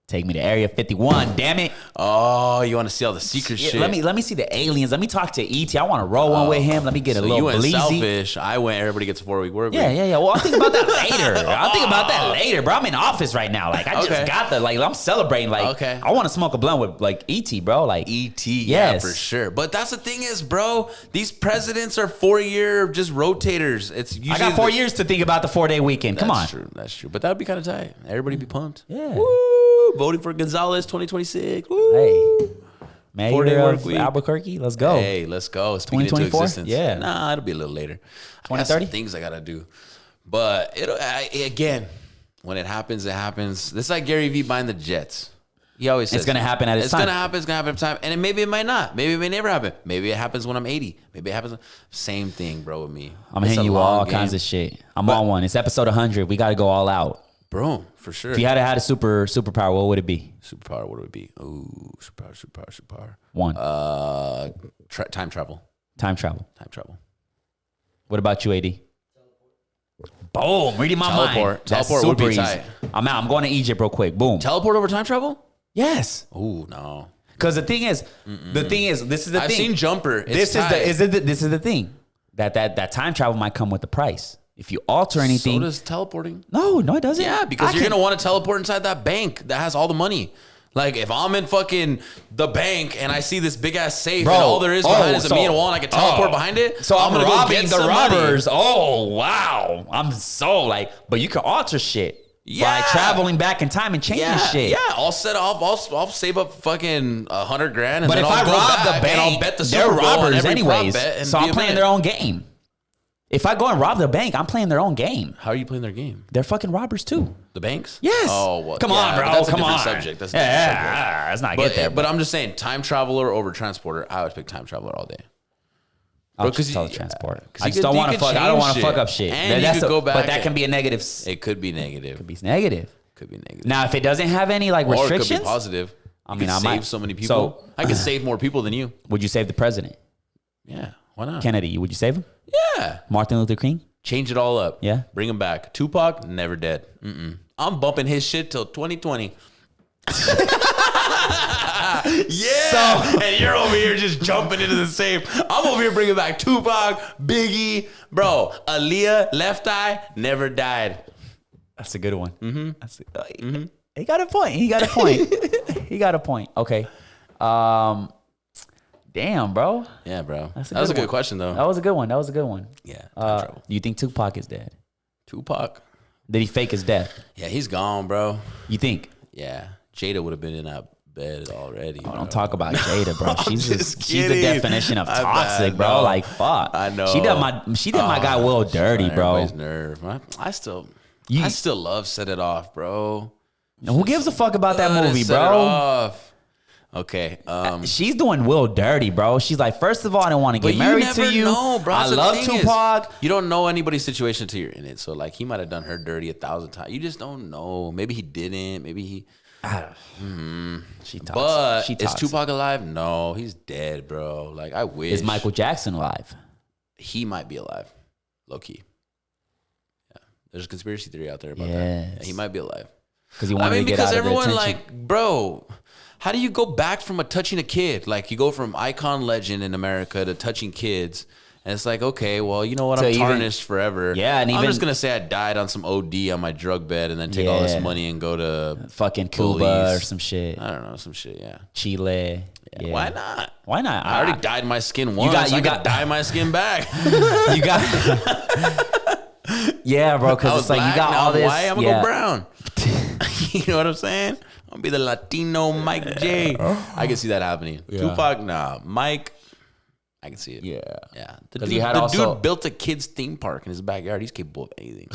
Take me to Area 51, damn it. Oh, you want to see all the secret shit? Let me see the aliens. Let me talk to E.T. I want to roll one with him. Let me get a little you went bleezy. selfish. I went, everybody gets a 4-week work week. Yeah. Well, I'll think about that later. Bro. I'm in office right now. Like, I just got I'm celebrating. Like, I want to smoke a blunt with, like, E.T., bro. Like, E.T., yeah, for sure. But that's the thing is, bro, these presidents are 4-year just rotators. It's usually I got 4 years to think about the 4-day weekend. Come on. That's true. But that would be kind of tight. Everybody be pumped. Yeah. Woo! Voting for Gonzalez 2026. Woo. Hey. Mayor 4-day work of week. Albuquerque. Let's go. Hey, let's go. Speaking into 2024? existence. Yeah. Nah, it'll be a little later. 2030? I got some things I got to do. But again, when it happens, it happens. This is like Gary Vee buying the Jets. He always says it's going to happen at its time. It's going to happen. It's going to happen at time. And maybe it might not. Maybe it may never happen. Maybe it happens when I'm 80. Maybe it happens. Same thing, bro, with me. I'm hitting you all kinds of shit. I'm on one. It's episode 100. We got to go all out. Bro, for sure. If you had a superpower, what would it be? Superpower, what would it be? Ooh, superpower. One. Time travel. Time travel. Time travel. What about you, AD? Boom, reading my mind. Teleport would be tight. I'm out. I'm going to Egypt real quick. Boom. Teleport over time travel? Yes. Ooh, no. Because the thing is, this is the thing. I've seen Jumper. This is the thing. That time travel might come with a price. If you alter anything. So does teleporting. No, it doesn't. Yeah, because you're going to want to teleport inside that bank that has all the money. Like, if I'm in fucking the bank and I see this big ass safe and all there is behind is a metal wall and I can teleport behind it, so I'm gonna robbing go get the robbers. Oh, wow. I'm so like, but you can alter shit by traveling back in time and changing shit. Yeah, I'll set off. I'll save up fucking $100 grand. And but then if I'll I rob the bank, I'll bet the they're Super Bowl robbers every anyways. prop bet So I'm playing their own game. If I go and rob the bank, I'm playing their own game. How are you playing their game? They're fucking robbers too. The banks? Yes. Oh, well, come on, bro. That's come a different on. subject. That's a different subject. Let's not get there. But I'm just saying, time traveler over transporter. I would pick time traveler all day. I'll just tell the transport. I you just don't want to fuck. I don't want to fuck up shit. And you could go back. But that can be a negative. It could be negative. Could be negative. Could be negative. Now, if it doesn't have any like restrictions, or it could be positive. I mean, I might save so many people. I could save more people than you. Would you save the president? Yeah, why not? Kennedy, would you save him? Yeah. Martin Luther King? Change it all up. Yeah. Bring him back. Tupac, never dead. I'm bumping his shit till 2020. And you're over here just jumping into the safe. I'm over here bringing back Tupac, Biggie, bro. Aaliyah, Left Eye, never died. That's a good one. He got a point. He got a point. Okay. Damn, bro. Yeah, bro. That was a good question, though. That was a good one. Yeah. You think Tupac is dead? Tupac? Did he fake his death? Yeah, he's gone, bro. You think? Yeah. Jada would have been in that bed already. Oh, don't talk about Jada, bro. She's kidding. the definition of toxic, bro. Like, fuck. I know. She did my guy Will dirty, bro. Everybody's nerve. I still love Set It Off, bro. Who gives a fuck about that movie, Set It bro? Off. Okay. She's doing Will dirty, bro. She's like, first of all, I didn't want to get married to you. Know, bro. I love Tupac. You don't know anybody's situation until you're in it. So, like, he might have done her dirty 1,000 times. You just don't know. Maybe he didn't. Maybe he. She talks. But is Tupac alive? No, he's dead, bro. Like, I wish. Is Michael Jackson alive? He might be alive, low key. Yeah, there's a conspiracy theory out there about that. Yeah, he might be alive because he wanted to get out of the attention. Because everyone, like, bro, how do you go back from touching a kid? Like, you go from icon legend in America to touching kids. And it's like, okay, well, you know what? I'm tarnished forever. Yeah, and I'm just going to say I died on some OD on my drug bed and then take all this money and go to fucking Cuba or some shit. I don't know, some shit, yeah. Chile. Yeah. Why not? Why not? I already dyed my skin once. You got to dye my skin back. You got... Yeah, bro, because it's like you got all this... White, I'm going to go brown. You know what I'm saying? I'm going to be the Latino Mike J. I can see that happening. Yeah. Tupac, nah. Mike... I can see it. Yeah. Yeah. The dude built a kid's theme park in his backyard. He's capable of anything.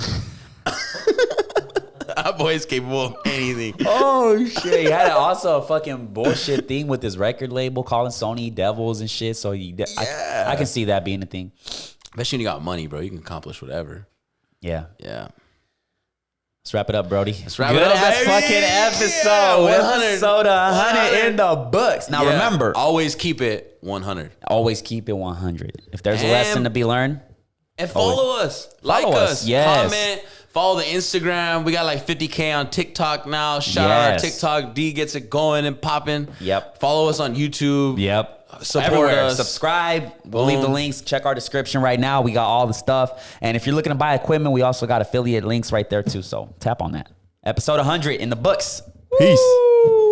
That boy's capable of anything. Oh, shit. He had also a fucking bullshit thing with his record label calling Sony devils and shit. So I can see that being a thing. Especially when you got money, bro. You can accomplish whatever. Yeah. Yeah. Let's wrap it up, Brody. Let's wrap it up, baby. Fucking episode. Yeah, 100. Episode 100 in the books. Now, remember. Always keep it 100. Always keep it 100. If there's a lesson to be learned. And follow us. Like us. Yes. Comment. Follow the Instagram. We got like 50K on TikTok now. Shout out our TikTok. D gets it going and popping. Yep. Follow us on YouTube. Yep. Support us. Subscribe. We'll leave the links. Check our description right now. We got all the stuff. And if you're looking to buy equipment, we also got affiliate links right there too. So tap on that. Episode 100 in the books. Peace. Woo!